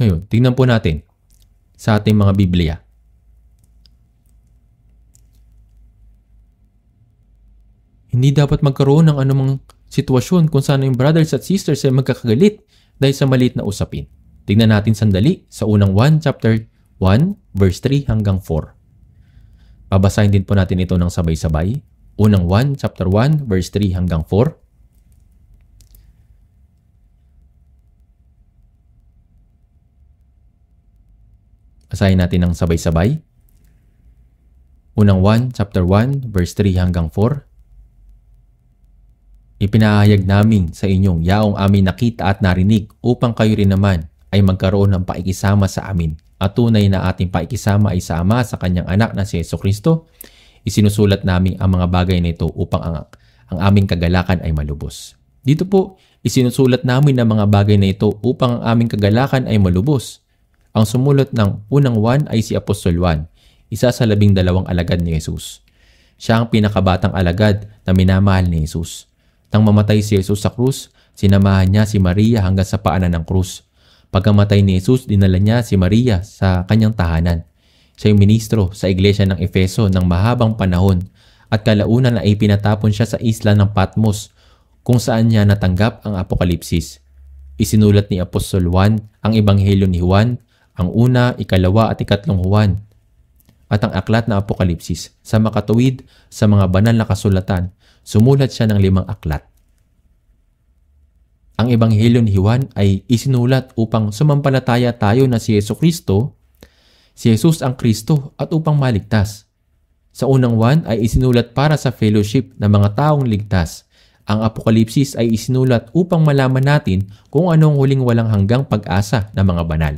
Ngayon, tingnan po natin sa ating mga Biblia. Hindi dapat magkaroon ng anumang sitwasyon kung saan yung brothers at sisters ay magkakagalit dahil sa maliit na usapin. Tingnan natin sandali sa unang 1 chapter 1 verse 3 hanggang 4. Babasahin din po natin ito ng sabay-sabay. Unang 1 chapter 1 verse 3 hanggang 4. Basahin natin ng sabay-sabay. Unang 1 chapter 1 verse 3 hanggang 4. Ipinahayag namin sa inyong yaong amin nakita at narinig upang kayo rin naman ay magkaroon ng paikisama sa amin. At tunay na ating paikisama ay sa Ama sa kanyang anak na si Jesucristo. Isinusulat namin ang mga bagay na ito upang ang aming kagalakan ay malubos. Dito po, isinusulat namin ang mga bagay na ito upang ang aming kagalakan ay malubos. Ang sumulat ng unang 1 ay si Apostol Juan, isa sa 12 alagad ni Jesus. Siya ang pinakabatang alagad na minamahal ni Jesus. Nang mamatay si Jesus sa krus, sinamahan niya si Maria hanggang sa paanan ng krus. Pagkamatay ni Jesus, dinala niya si Maria sa kanyang tahanan. Siya yung ministro sa iglesia ng Efeso ng mahabang panahon at kalaunan ay pinatapon siya sa isla ng Patmos kung saan niya natanggap ang Apokalipsis. Isinulat ni Apostol Juan ang Ebanghelyo ni Juan, ang una, ikalawa at ikatlong Juan, at ang aklat na Apokalipsis. Sa makatuwid sa mga banal na kasulatan, sumulat siya ng 5 aklat. Ang Ebanghelyo ni Juan ay isinulat upang sumampalataya tayo na si Jesucristo, si Jesus ang Kristo at upang maligtas. Sa unang 1 ay isinulat para sa fellowship ng mga taong ligtas. Ang Apokalipsis ay isinulat upang malaman natin kung anong huling walang hanggang pag-asa ng mga banal.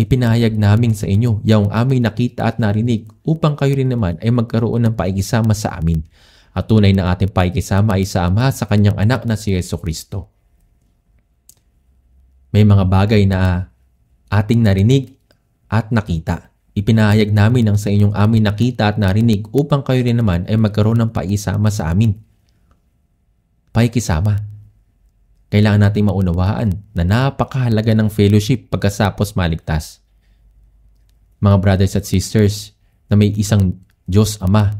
Ipinahayag namin sa inyo yaong aming nakita at narinig upang kayo rin naman ay magkaroon ng paikisama sa amin. At tunay na ating paikisama ay sa Ama sa kanyang anak na si Jesucristo. May mga bagay na ating narinig at nakita. Ipinahayag namin ang sa inyong amin nakita at narinig upang kayo rin naman ay magkaroon ng pakisama sa amin. Pakikisama. Kailangan nating maunawaan na napakahalaga ng fellowship pagkatapos maligtas. Mga brothers at sisters na may isang Diyos Ama,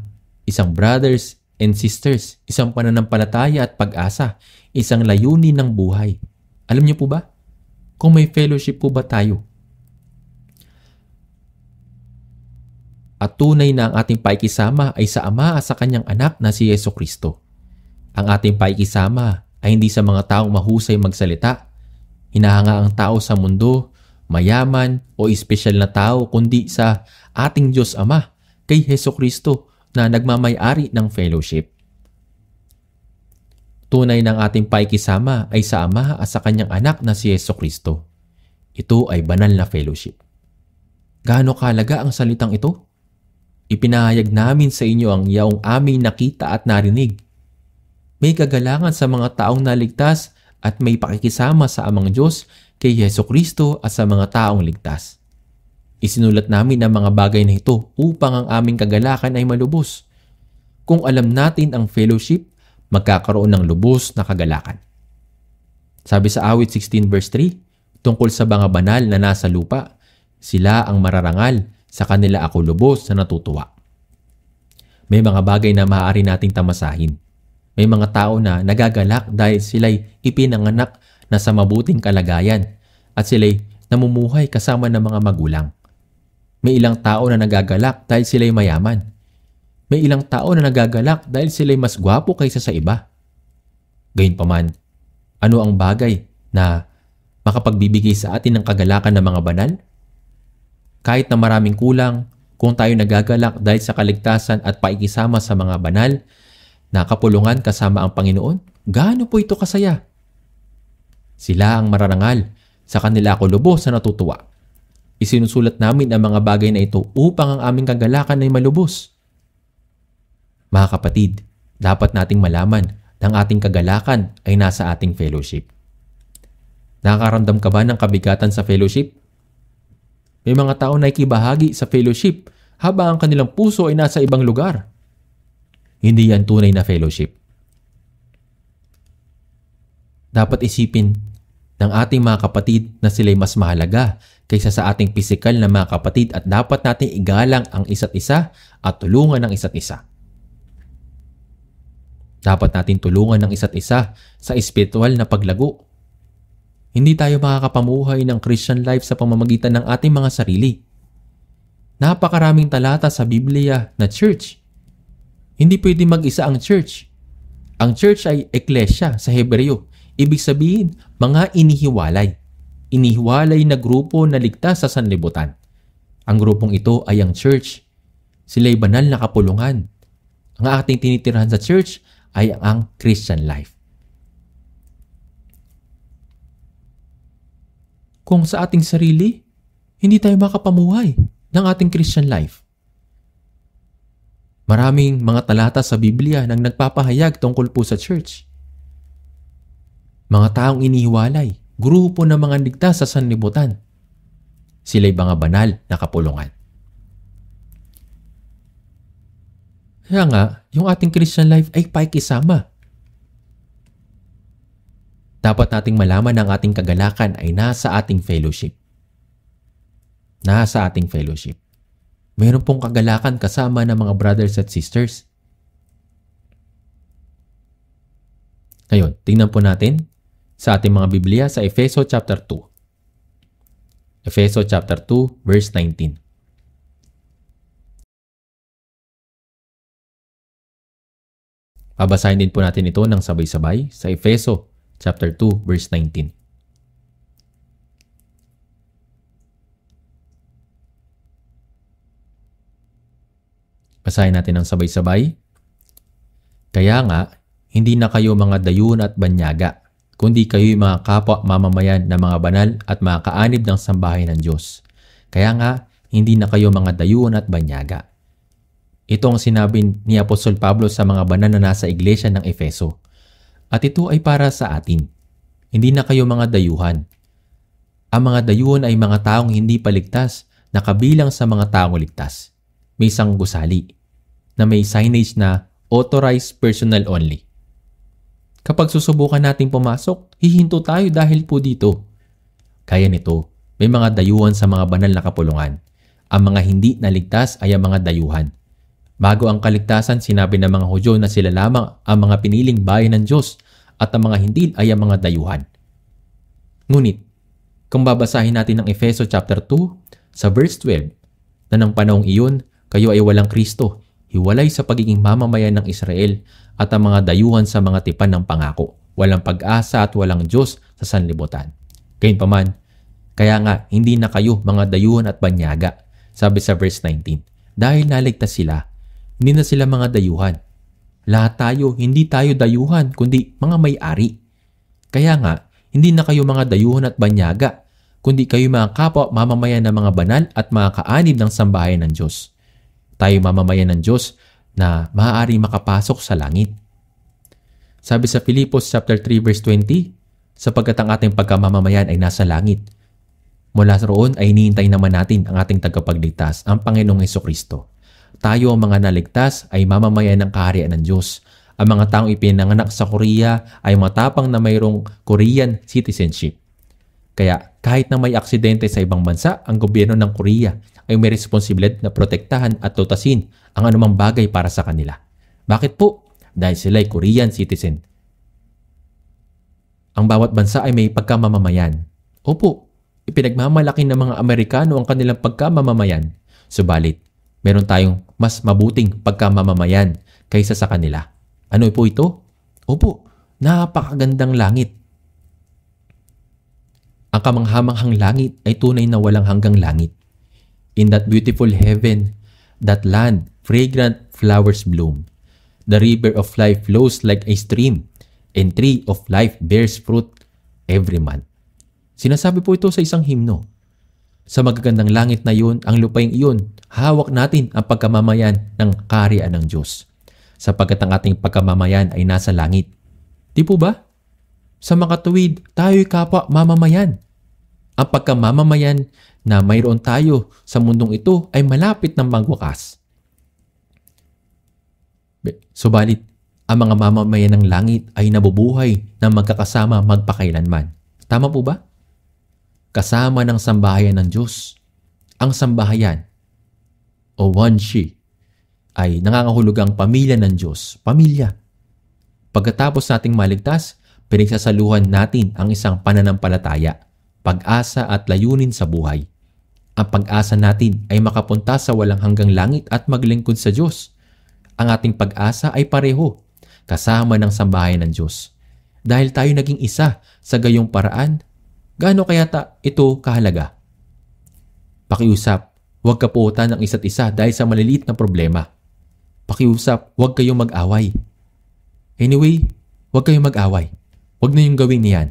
isang brothers and sisters, isang pananampalataya at pag-asa, isang layunin ng buhay. Alam niyo po ba? Kung may fellowship po ba tayo? At tunay na ang ating pakikisama ay sa Ama at sa Kanyang Anak na si Jesucristo. Ang ating pakikisama ay hindi sa mga taong mahusay magsalita, hinahanga ang tao sa mundo, mayaman o espesyal na tao, kundi sa ating Diyos Ama, kay Jesucristo na nagmamay-ari ng fellowship. Tunay ng ating pakikisama ay sa Ama at sa Kanyang Anak na si Jesucristo. Ito ay banal na fellowship. Gaano kahalaga ang salitang ito? Ipinahayag namin sa inyo ang yaong aming nakita at narinig. May kagalangan sa mga taong naligtas at may pakikisama sa Amang Diyos kay Jesucristo at sa mga taong ligtas. Isinulat namin ang mga bagay na ito upang ang aming kagalakan ay malubos. Kung alam natin ang fellowship, magkakaroon ng lubos na kagalakan. Sabi sa awit 16 verse 3, tungkol sa mga banal na nasa lupa, sila ang mararangal, sa kanila ako lubos na natutuwa. May mga bagay na maaari nating tamasahin. May mga tao na nagagalak dahil sila'y ipinanganak na sa mabuting kalagayan at sila'y namumuhay kasama ng mga magulang. May ilang tao na nagagalak dahil sila'y mayaman. May ilang tao na nagagalak dahil sila'y mas gwapo kaysa sa iba. Gayunpaman, ano ang bagay na makapagbibigay sa atin ng kagalakan ng mga banal? Kahit na maraming kulang, kung tayo nagagalak dahil sa kaligtasan at paikisama sa mga banal, nakapulungan kasama ang Panginoon, gaano po ito kasaya? Sila ang mararangal, sa kanila ako lubos na natutuwa. Isinusulat namin ang mga bagay na ito upang ang aming kagalakan ay malubos. Mga kapatid, dapat nating malaman na ang ating kagalakan ay nasa ating fellowship. Nakakaramdam ka ba ng kabigatan sa fellowship? May mga tao na ikibahagi sa fellowship habang ang kanilang puso ay nasa ibang lugar. Hindi yan tunay na fellowship. Dapat isipin ng ating mga kapatid na sila'y mas mahalaga kaysa sa ating pisikal na mga kapatid at dapat nating igalang ang isa't isa at tulungan ang isa't isa. Dapat natin tulungan ang isa't isa sa espiritual na paglago. Hindi tayo makakapamuhay ng Christian life sa pamamagitan ng ating mga sarili. Napakaraming talata sa Biblia na church. Hindi pwede mag-isa ang church. Ang church ay eklesya sa Hebreo. Ibig sabihin, mga inihiwalay. Inihiwalay na grupo na ligtas sa sanlibutan. Ang grupong ito ay ang church. Sila'y banal na kapulungan. Ang ating tinitirhan sa church ay ang Christian life. Kung sa ating sarili, hindi tayo makapamuhay ng ating Christian life. Maraming mga talata sa Biblia nang nagpapahayag tungkol po sa church. Mga taong inihiwalay, grupo ng mga ligtas sa sanlibutan. Sila'y mga banal na kapulungan. Kaya nga, yung ating Christian life ay pakikisama. Dapat nating malaman na ang ating kagalakan ay nasa ating fellowship. Nasa ating fellowship. Mayroon pong kagalakan kasama ng mga brothers at sisters. Ngayon, tingnan po natin sa ating mga Biblia sa Efeso chapter 2. Efeso chapter 2 verse 19. Babasahin din po natin ito ng sabay-sabay sa Efeso chapter 2 verse 19. Basahin natin ng sabay-sabay. Kaya nga, hindi na kayo mga dayun at banyaga, kundi kayo'y mga kapwa mamamayan na mga banal at mga kaanib ng sambahay ng Diyos. Kaya nga, hindi na kayo mga dayun at banyaga. Ito ang sinabi ni Apostol Pablo sa mga banal na nasa iglesia ng Efeso. At ito ay para sa atin. Hindi na kayo mga dayuhan. Ang mga dayuhan ay mga taong hindi paligtas na kabilang sa mga taong ligtas. May isang gusali na may signage na authorized personnel only. Kapag susubukan nating pumasok, hihinto tayo dahil po dito. Kaya nito, may mga dayuhan sa mga banal na kapulungan. Ang mga hindi naligtas ay ang mga dayuhan. Bago ang kaligtasan, sinabi ng mga Hudyo na sila lamang ang mga piniling bayan ng Diyos at ang mga hindi ay ang mga dayuhan. Ngunit, kung babasahin natin ang Efeso chapter 2 sa verse 12, na ng panahong iyon, kayo ay walang Kristo, hiwalay sa pagiging mamamayan ng Israel at ang mga dayuhan sa mga tipan ng pangako, walang pag-asa at walang Diyos sa sanlibutan. Gayunpaman, kaya nga hindi na kayo mga dayuhan at banyaga, sabi sa verse 19, dahil naligtas sila, hindi na sila mga dayuhan. Lahat tayo, hindi tayo dayuhan, kundi mga may-ari. Kaya nga, hindi na kayo mga dayuhan at banyaga, kundi kayo mga kapwa mamamayan ng mga banal at mga kaanib ng sambahayan ng Diyos. Tayo mamamayan ng Diyos na maaari makapasok sa langit. Sabi sa Filipos chapter 3 verse 20, sapagkat ang ating pagkamamamayan ay nasa langit. Mula roon ay hinihintay naman natin ang ating tagapagligtas, ang Panginoong Hesukristo. Tayo ang mga naligtas ay mamamayan ng kaharian ng Diyos. Ang mga taong ipinanganak sa Korea ay matapang na mayroong Korean citizenship. Kaya kahit na may aksidente sa ibang bansa, ang gobyerno ng Korea ay may responsibilidad na protektahan at tutasin ang anumang bagay para sa kanila. Bakit po? Dahil sila ay Korean citizen. Ang bawat bansa ay may pagkamamamayan. Opo, ipinagmamalaki ng mga Amerikano ang kanilang pagkamamamayan. Subalit, meron tayong mas mabuting pagkamamamayan kaysa sa kanila. Ano po ito? Opo, napakagandang langit. Ang kamanghamanghang langit ay tunay na walang hanggang langit. In that beautiful heaven, that land, fragrant flowers bloom. The river of life flows like a stream, and tree of life bears fruit every month. Sinasabi po ito sa isang himno. Sa magagandang langit na yun, ang lupaing iyon, hawak natin ang pagkamamayan ng kaharian ng Diyos. Sapagkat ang ating pagkamamayan ay nasa langit. Di po ba? Sa makatuwid, tayo'y kapwa mamamayan. Ang pagkamamamayan na mayroon tayo sa mundong ito ay malapit ng magwakas. Subalit, ang mga mamamayan ng langit ay nabubuhay na magkakasama magpakailanman. Tama po ba? Kasama ng sambahayan ng Diyos. Ang sambahayan o wanshi ay nangangahulugang pamilya ng Diyos. Pamilya. Pagkatapos nating maligtas, pinagsasaluhan natin ang isang pananampalataya, pag-asa at layunin sa buhay. Ang pag-asa natin ay makapunta sa walang hanggang langit at maglingkod sa Diyos. Ang ating pag-asa ay pareho, kasama ng sambahayan ng Diyos. Dahil tayo naging isa sa gayong paraan, gaano kaya ito kahalaga? Pakiusap, huwag kapuutan ng isa't isa dahil sa maliliit na problema. Pakiusap, huwag kayong mag-away. Anyway, huwag kayong mag-away. Huwag na yung gawin niyan.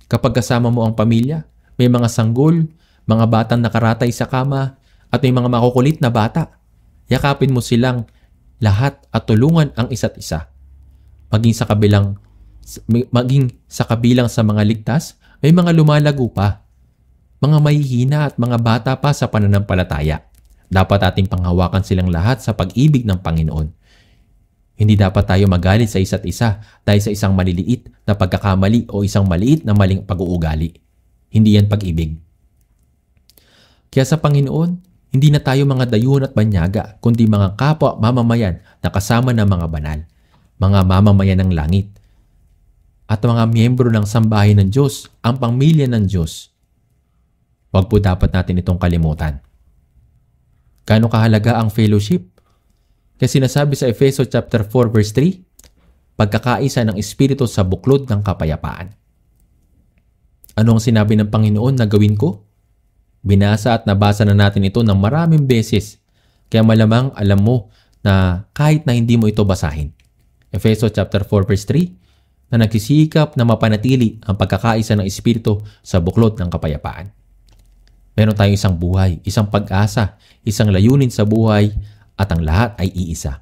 Kapag kasama mo ang pamilya, may mga sanggol, mga batang nakaratay sa kama, at may mga makukulit na bata. Yakapin mo silang lahat at tulungan ang isa't isa. Maging sa kabilang sa mga ligtas, may mga lumalago pa. Mga mahihina at mga bata pa sa pananampalataya. Dapat ating panghawakan silang lahat sa pag-ibig ng Panginoon. Hindi dapat tayo magalit sa isa't isa dahil sa isang maliliit na pagkakamali o isang maliit na maling pag-uugali. Hindi yan pag-ibig. Kaya sa Panginoon, hindi na tayo mga dayuhan at banyaga, kundi mga kapwa mamamayan na kasama ng mga banal, mga mamamayan ng langit, at mga miyembro ng sambahayan ng Diyos, ang pamilya ng Diyos. Huwag po dapat natin itong kalimutan. Gaano kahalaga ang fellowship? Kasi sinasabi sa Efeso chapter 4 verse 3, pagkakaisa ng Espiritu sa buklod ng kapayapaan. Ano ang sinabi ng Panginoon na gawin ko? Binasa at nabasa na natin ito ng maraming beses, kaya malamang alam mo na kahit na hindi mo ito basahin. Efeso chapter 4 verse 3, na nagsisikap na mapanatili ang pagkakaisa ng Espiritu sa buklod ng kapayapaan. Meron tayong isang buhay, isang pag-asa, isang layunin sa buhay, at ang lahat ay iisa.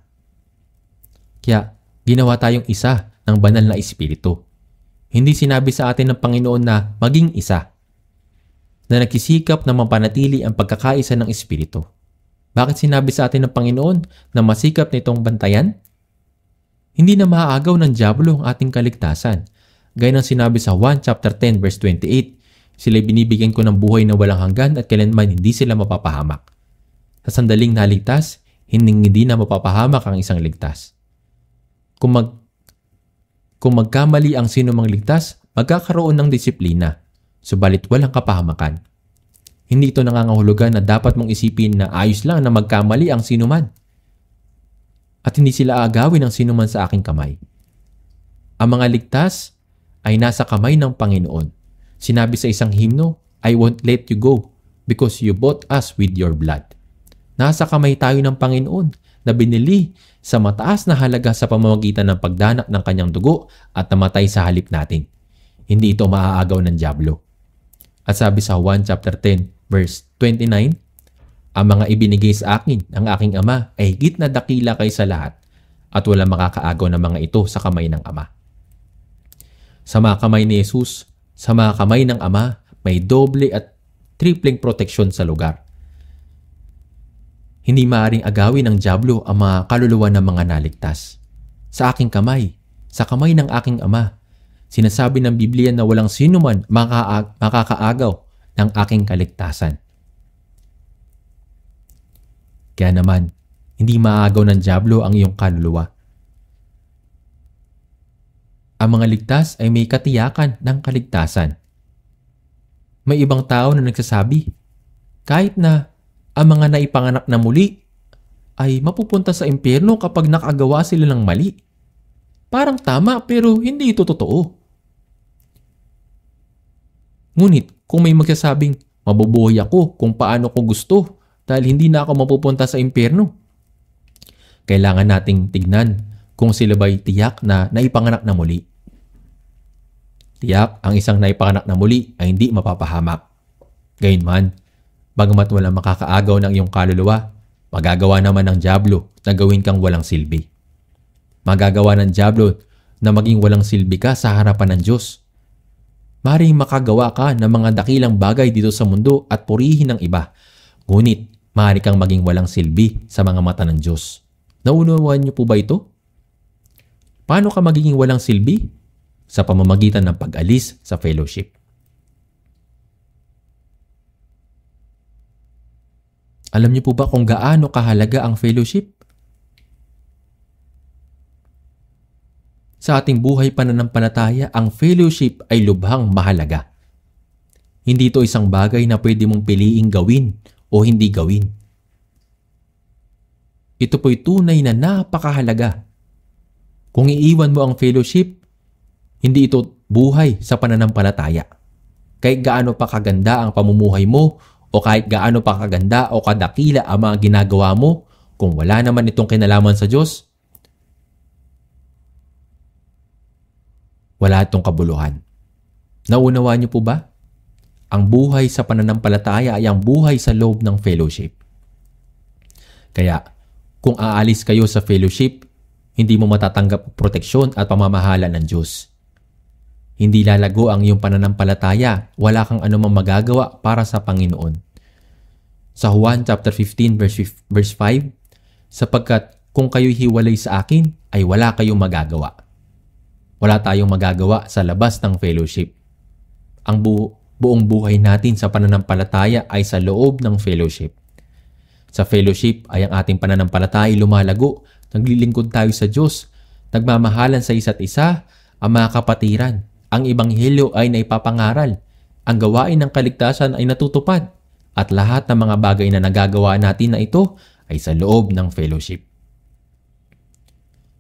Kaya, ginawa tayong isa ng banal na Espiritu. Hindi sinabi sa atin ng Panginoon na maging isa. na nagsisikap na mapanatili ang pagkakaisa ng Espiritu. Bakit sinabi sa atin ng Panginoon na masikap nitong bantayan? Hindi na maaagaw ng dyablo ang ating kaligtasan. Gaya ng sinabi sa Juan chapter 10 verse 28, sila'y binibigyan ko ng buhay na walang hanggan at kailanman hindi sila mapapahamak. Sa sandaling naligtas, hindi na mapapahamak ang isang ligtas. Kung magkamali ang sino mang ligtas, magkakaroon ng disiplina, subalit walang kapahamakan. Hindi ito nangangahulugan na dapat mong isipin na ayos lang na magkamali ang sino man. At hindi sila aagawin ng sino man sa aking kamay. Ang mga ligtas ay nasa kamay ng Panginoon. Sinabi sa isang himno, I won't let you go because you bought us with your blood. Nasa kamay tayo ng Panginoon na binili sa mataas na halaga sa pamamagitan ng pagdanak ng kanyang dugo at namatay sa halip natin. Hindi ito maaagaw ng dyablo. At sabi sa Juan chapter 10 verse 29, ang mga ibinigay sa akin ng aking Ama ay higit na dakila kaysa lahat at wala makakaagaw ng mga ito sa kamay ng Ama. Sa mga kamay ni Jesus, sa mga kamay ng Ama, may doble at tripleng proteksyon sa lugar. Hindi maaaring agawin ng dyablo ang mga kaluluwa ng mga naligtas. Sa aking kamay, sa kamay ng aking Ama, sinasabi ng Biblia na walang sino man makakaagaw ng aking kaligtasan. Kaya naman, hindi maaagaw ng dyablo ang iyong kaluluwa. Ang mga ligtas ay may katiyakan ng kaligtasan. May ibang tao na nagsasabi, kahit na ang mga naipanganak na muli ay mapupunta sa impyerno kapag nakagawa sila ng mali. Parang tama pero hindi ito totoo. Ngunit kung may magsasabing, mabubuhay ako kung paano ko gusto dahil hindi na ako mapupunta sa impyerno, kailangan nating tignan kung sila ba'y tiyak na naipanganak na muli. Tiyak ang isang naipanganak na muli ay hindi mapapahamak. Gayunman, bagamat walang makakaagaw ng iyong kaluluwa, magagawa naman ng dyablo na gawin kang walang silbi. Magagawa ng dyablo na maging walang silbi ka sa harapan ng Diyos. Maaaring makagawa ka ng mga dakilang bagay dito sa mundo at purihin ng iba. Ngunit, maaari kang maging walang silbi sa mga mata ng Diyos. Naunawaan niyo po ba ito? Paano ka magiging walang silbi? Sa pamamagitan ng pag-alis sa fellowship. Alam niyo po ba kung gaano kahalaga ang fellowship? Sa ating buhay pananampalataya, ang fellowship ay lubhang mahalaga. Hindi ito isang bagay na pwede mong piliing gawin o hindi gawin. Ito po'y tunay na napakahalaga. Kung iiwan mo ang fellowship, hindi ito buhay sa pananampalataya. Kahit gaano pa kaganda ang pamumuhay mo o kahit gaano pa kaganda o kadakila ang mga ginagawa mo, kung wala naman itong kinalaman sa Diyos, wala itong kabuluhan. Naunawaan niyo po ba? Ang buhay sa pananampalataya ay ang buhay sa loob ng fellowship. Kaya, kung aalis kayo sa fellowship, hindi mo matatanggap proteksyon at pamamahala ng Diyos. Hindi lalago ang iyong pananampalataya, wala kang anumang magagawa para sa Panginoon. Sa Juan chapter 15 verse 5, sapagkat kung kayo'y hiwalay sa akin, ay wala kayong magagawa. Wala tayong magagawa sa labas ng fellowship. Ang buong buhay natin sa pananampalataya ay sa loob ng fellowship. Sa fellowship ay ang ating pananampalataya lumalago, naglilingkod tayo sa Diyos, nagmamahalan sa isa't isa, ang mga kapatiran. Ang ebanghelyo ay naipapangaral, ang gawain ng kaligtasan ay natutupad, at lahat ng mga bagay na nagagawa natin na ito ay sa loob ng fellowship.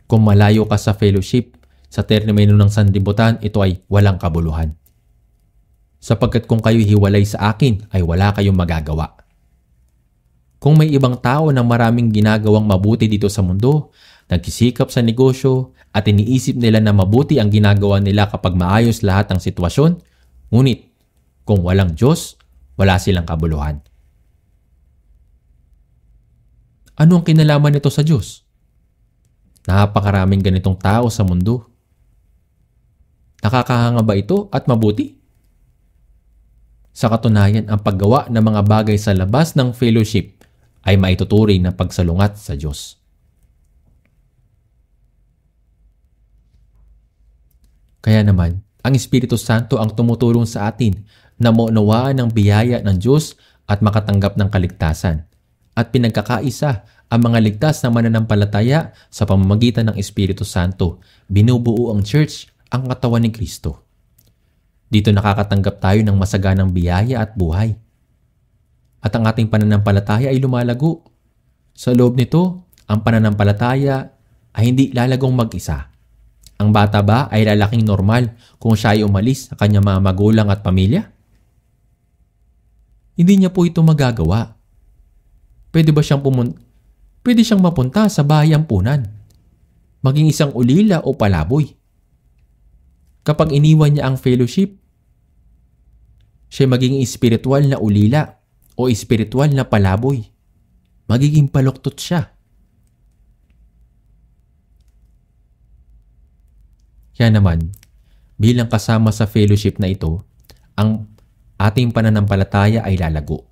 Kung malayo ka sa fellowship, sa termino ng sanlibutan, ito ay walang kabuluhan. Sapagkat kung kayo hiwalay sa akin, ay wala kayong magagawa. Kung may ibang tao na maraming ginagawang mabuti dito sa mundo, nagsisikap sa negosyo at iniisip nila na mabuti ang ginagawa nila kapag maayos lahat ng sitwasyon, ngunit kung walang Diyos, wala silang kabuluhan. Ano ang kinalaman nito sa Diyos? Napakaraming ganitong tao sa mundo. Nakakahanga ba ito at mabuti? Sa katunayan, ang paggawa ng mga bagay sa labas ng fellowship ay maituturing na pagsalungat sa Diyos. Kaya naman, ang Espiritu Santo ang tumutulong sa atin na maunawaan ng biyaya ng Diyos at makatanggap ng kaligtasan. At pinagkakaisa ang mga ligtas na mananampalataya sa pamamagitan ng Espiritu Santo. Binubuo ang church, ang katawan ni Kristo. Dito nakakatanggap tayo ng masaganang biyaya at buhay. At ang ating pananampalataya ay lumalago. Sa loob nito, ang pananampalataya ay hindi lalagong mag-isa. Ang bata ba ay lalaking normal kung siya ay umalis sa kanyang mga magulang at pamilya? Hindi niya po ito magagawa. Pwede siyang mapunta sa bahay ampunan, maging isang ulila o palaboy. Kapag iniwan niya ang fellowship, siya magiging espiritual na ulila o espiritual na palaboy. Magiging paluktot siya. Kaya naman, bilang kasama sa fellowship na ito, ang ating pananampalataya ay lalago.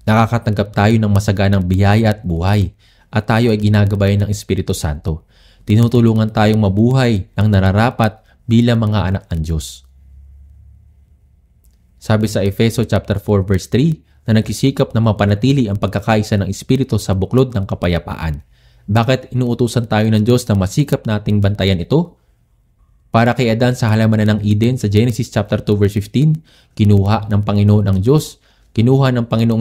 Nakakatanggap tayo ng masaganang biyaya at buhay at tayo ay ginagabayan ng Espiritu Santo. Tinutulungan tayong mabuhay ng nararapat bilang mga anak ng Diyos. Sabi sa Efeso chapter 4 verse 3 na nagsisikap na mapanatili ang pagkakaisa ng Espiritu sa buklod ng kapayapaan. Bakit inuutusan tayo ng Diyos na masikap nating bantayan ito? Para kay Adan sa halamanan ng Eden sa Genesis chapter 2 verse 15, kinuha ng Panginoon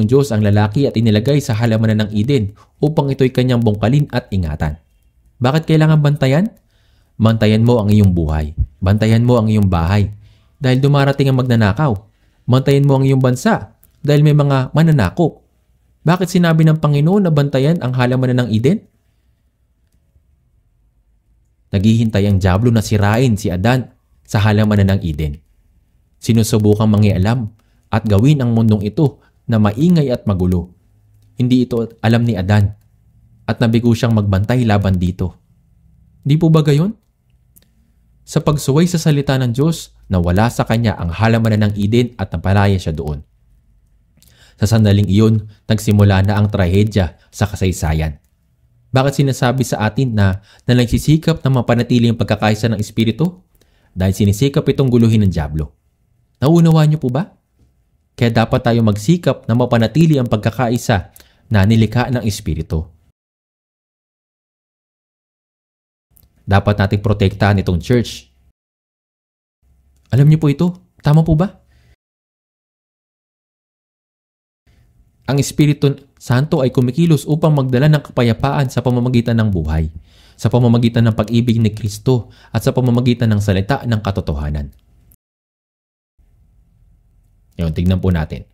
Diyos ang lalaki at inilagay sa halamanan ng Eden upang ito'y kanyang bungkalin at ingatan. Bakit kailangan bantayan? Bantayan mo ang iyong buhay. Bantayan mo ang iyong bahay dahil dumarating ang magnanakaw. Bantayan mo ang iyong bansa dahil may mga mananakop. Bakit sinabi ng Panginoon na bantayan ang halamanan ng Eden? Naghihintay ang dyablo na sirain si Adan sa halamanan ng Eden. Sinusubukang mangialam at gawin ang mundong ito na maingay at magulo. Hindi ito alam ni Adan at nabigo siyang magbantay laban dito. Di po ba gayon? Sa pagsuway sa salita ng Diyos, nawala sa kanya ang halamanan ng Eden at napalaya siya doon. Sa sandaling iyon, nagsimula na ang trahedya sa kasaysayan. Bakit sinasabi sa atin na nagsisikap na mapanatili ang pagkakaisa ng Espiritu? Dahil sinisikap itong guluhin ng dyablo. Nauunawaan niyo po ba? Kaya dapat tayo magsikap na mapanatili ang pagkakaisa na nilikha ng Espiritu. Dapat nating protektahan itong church. Alam niyo po ito? Tama po ba? Ang Espiritu Santo ay kumikilos upang magdala ng kapayapaan sa pamamagitan ng buhay, sa pamamagitan ng pag-ibig ni Kristo at sa pamamagitan ng salita ng katotohanan. Ngayon, tignan po natin.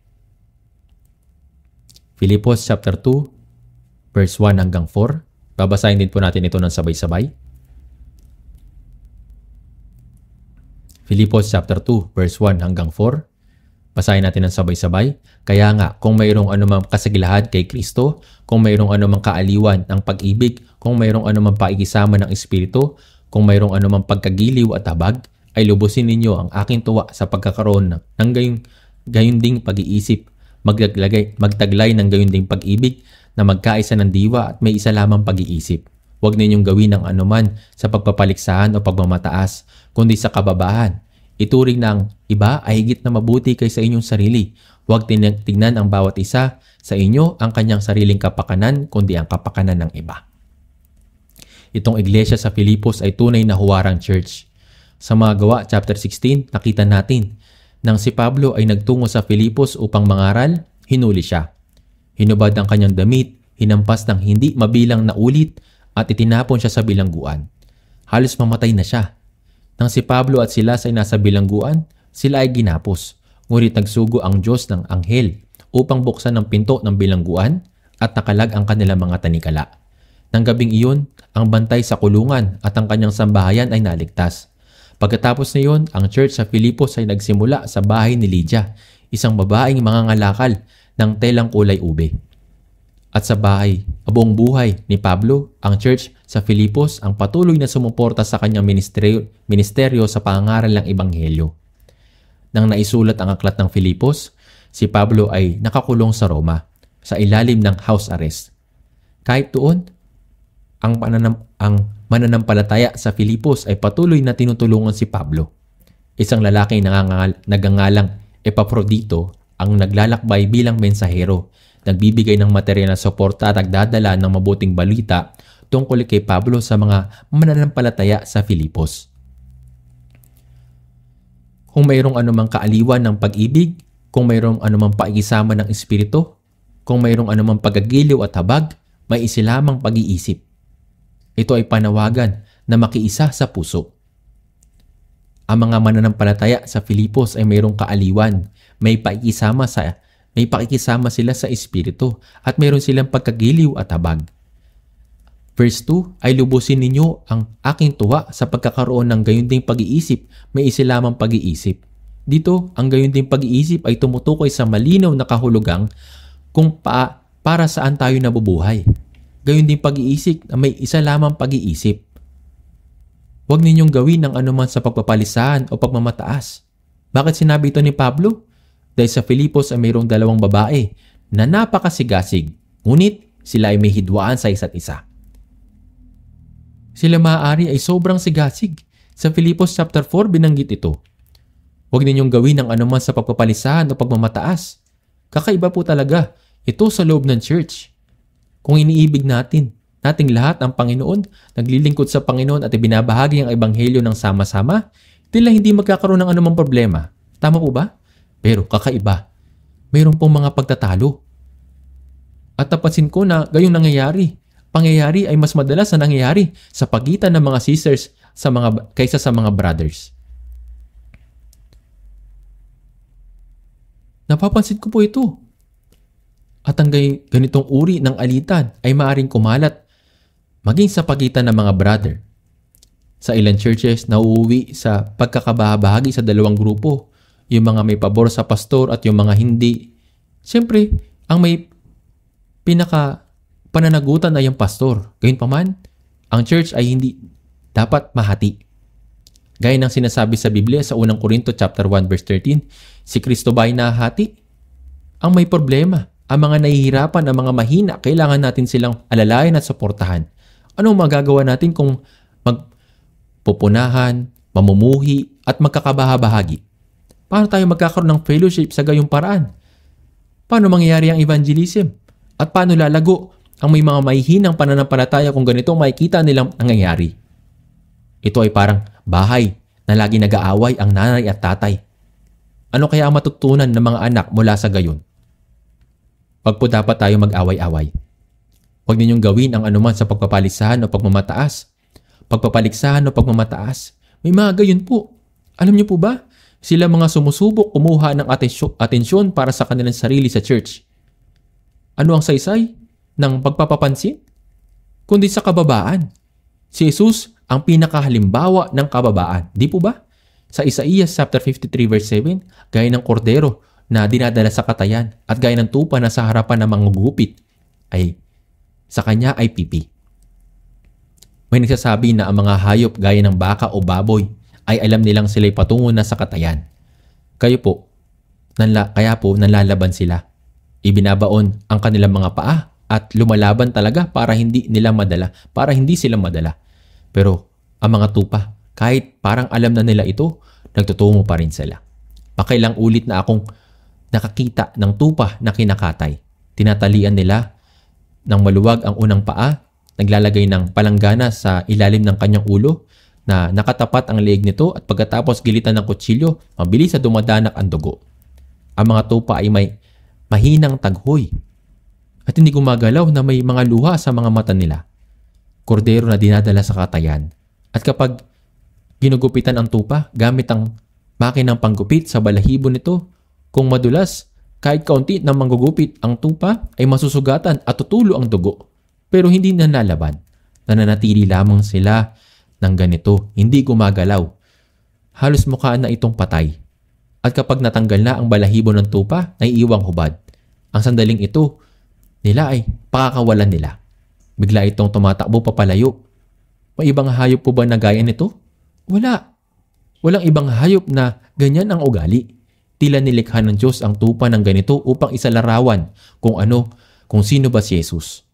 Filipos chapter 2, verse 1 hanggang 4. Babasahin din po natin ito ng sabay-sabay. Filipos chapter 2, verse 1 hanggang 4. Basahin natin ng sabay-sabay. Kaya nga, kung mayroong anumang kasagilahan kay Kristo, kung mayroong anumang kaaliwan ng pag-ibig, kung mayroong anumang paikisama ng Espiritu, kung mayroong anumang pagkagiliw at habag, ay lubusin ninyo ang aking tuwa sa pagkakaroon ng gayon ding pag-iisip, magtaglay ng gayon ding pag-ibig na magkaisa ng diwa at may isa lamang pag-iisip. Huwag ninyong gawin ng anuman sa pagpapaliksahan o pagmamataas, kundi sa kababahan. Ituring ng iba ay higit na mabuti kaysa inyong sarili. Huwag tingnan ang bawat isa sa inyo ang kanyang sariling kapakanan, kundi ang kapakanan ng iba. Itong iglesia sa Filipos ay tunay na huwarang church. Sa mga Gawa chapter 16, nakita natin nang si Pablo ay nagtungo sa Filipos upang mangaral, hinuli siya. Hinubad ang kanyang damit, hinampas ng hindi mabilang na ulit at itinapon siya sa bilangguan. Halos mamatay na siya. Nang si Pablo at Silas ay nasa bilangguan, sila ay ginapos. Ngunit nagsugo ang Diyos ng anghel upang buksan ang pinto ng bilangguan at nakalag ang kanilang mga tanikala. Nang gabing iyon, ang bantay sa kulungan at ang kanyang sambahayan ay naligtas. Pagkatapos niyon, ang church sa Filipos ay nagsimula sa bahay ni Lydia, isang babaeng mangangalakal ng telang kulay ube. At sa buong buhay ni Pablo, ang church sa Filipos ang patuloy na sumuporta sa kanyang ministeryo sa pangangaral ng Ebanghelyo. Nang naisulat ang aklat ng Filipos, si Pablo ay nakakulong sa Roma sa ilalim ng house arrest. Kahit doon, ang mananampalataya sa Filipos ay patuloy na tinutulungan si Pablo. Isang lalaki nagangalang Epaprodito ang naglalakbay bilang mensahero, nagbibigay ng material na suporta at nagdadala ng mabuting balita tungkol kay Pablo sa mga mananampalataya sa Filipos. Kung mayroong anumang kaaliwan ng pag-ibig, kung mayroong anumang pakikisama ng Espiritu, kung mayroong anumang pagagiliw at habag, may isilamang pag-iisip. Ito ay panawagan na makiisa sa puso. Ang mga mananampalataya sa Filipos ay mayroong kaaliwan, may pakikisama sila sa Espiritu at mayroon silang pagkagiliw at habag. Verse 2, ay lubusin ninyo ang aking tuwa sa pagkakaroon ng gayon ding pag-iisip, may isa lamang pag-iisip. Dito, ang gayon ding pag-iisip ay tumutukoy sa malinaw na kahulugang kung para saan tayo nabubuhay. Gayon ding pag-iisip na may isa lamang pag-iisip. Huwag ninyong gawin ang anuman sa pagpapalisahan o pagmamataas. Bakit sinabi ito ni Pablo? Dahil sa Filipos ay mayroong dalawang babae na napakasigasig, ngunit sila ay may hidwaan sa isa't isa. Sila maaari ay sobrang sigasig. Sa Filipos chapter 4 binanggit ito. Huwag ninyong gawin ang anuman sa pagpapalisahan o pagmamataas. Kakaiba po talaga ito sa loob ng church. Kung iniibig nating lahat ang Panginoon, naglilingkod sa Panginoon at ibinabahagi ang ebanghelyo ng sama-sama, tila hindi magkakaroon ng anumang problema. Tama po ba? Pero kakaiba. Mayroon pong mga pagtatalo. At napansin ko na gayong pangyayari ay mas madalas na nangyayari sa pagitan ng mga sisters kaysa sa mga brothers. Napapansin ko po ito. At ang ganitong uri ng alitan ay maaaring kumalat maging sa pagitan ng mga brother. Sa ilang churches, nauuwi sa pagkakabahagi sa dalawang grupo, yung mga may pabor sa pastor at yung mga hindi. Siyempre, ang may pananagutan ay ang pastor. Gayunpaman, ang church ay hindi dapat mahati. Gaya ng sinasabi sa Biblia sa 1 Corinto chapter 1 verse 13, si Kristo ba ay nahati? Ang may problema, ang mga nahihirapan, ang mga mahina, kailangan natin silang alalayan at suportahan. Ano magagawa natin kung magpupunahan, mamumuhi, at magkakabahabahagi? Paano tayo magkakaroon ng fellowship sa gayong paraan? Paano mangyayari ang evangelism? At paano lalago ang may mga mahihinang pananampalataya kung ganito makikita nilang nangyayari? Ito ay parang bahay na lagi nag-aaway ang nanay at tatay. Ano kaya ang matutunan ng mga anak mula sa gayon? Wag po dapat tayo mag-away-away. Huwag ninyong gawin ang anuman sa pagpapalisahan o pagmamataas. Pagpapaligsahan o pagmamataas. May mga gayon po. Alam niyo po ba? Sila mga sumusubok kumuha ng atensyon para sa kanilang sarili sa church. Ano ang saysay ng pagpapapansin? Kundi sa kababaan. Si Jesus ang pinakahalimbawa ng kababaan. Di po ba? Sa Isaías chapter 53 verse 7, gaya ng kordero na dinadala sa katayan at gaya ng tupa na sa harapan ng mga gugupit, ay sa kanya ay pipi. May nagsasabi na ang mga hayop gaya ng baka o baboy ay alam nilang sila'y patungo na sa katayan. Kaya po nanlalaban sila. Ibinabaon ang kanilang mga paa at lumalaban talaga para hindi sila madala. Pero ang mga tupa, kahit parang alam na nila ito, nagtutungo pa rin sila. Pakailang ulit na akong nakakita ng tupa na kinakatay. Tinatalian nila ng maluwag ang unang paa, naglalagay ng palanggana sa ilalim ng kanyang ulo na nakatapat ang leeg nito at pagkatapos gilitan ng kutsilyo, mabilis na dumadanak ang dugo. Ang mga tupa ay may mahinang taghoy at hindi gumagalaw na may mga luha sa mga mata nila. Kordero na dinadala sa katayan. At kapag ginugupitan ang tupa gamit ang makinang panggupit sa balahibo nito, kung madulas, kahit kaunti na manggugupit ang tupa ay masusugatan at tutulo ang dugo. Pero hindi na nalaban. Nananatili lamang sila ng ganito, hindi gumagalaw. Halos mukha na itong patay. At kapag natanggal na ang balahibo ng tupa, ay iwang hubad. Ang sandaling ito, nila ay pakakawalan nila. Bigla itong tumatakbo papalayo. May ibang hayop po ba na gaya nito? Wala. Walang ibang hayop na ganyan ang ugali. tila nilikha ng Diyos ang tupa ng ganito upang isalarawan kung sino ba si Jesus.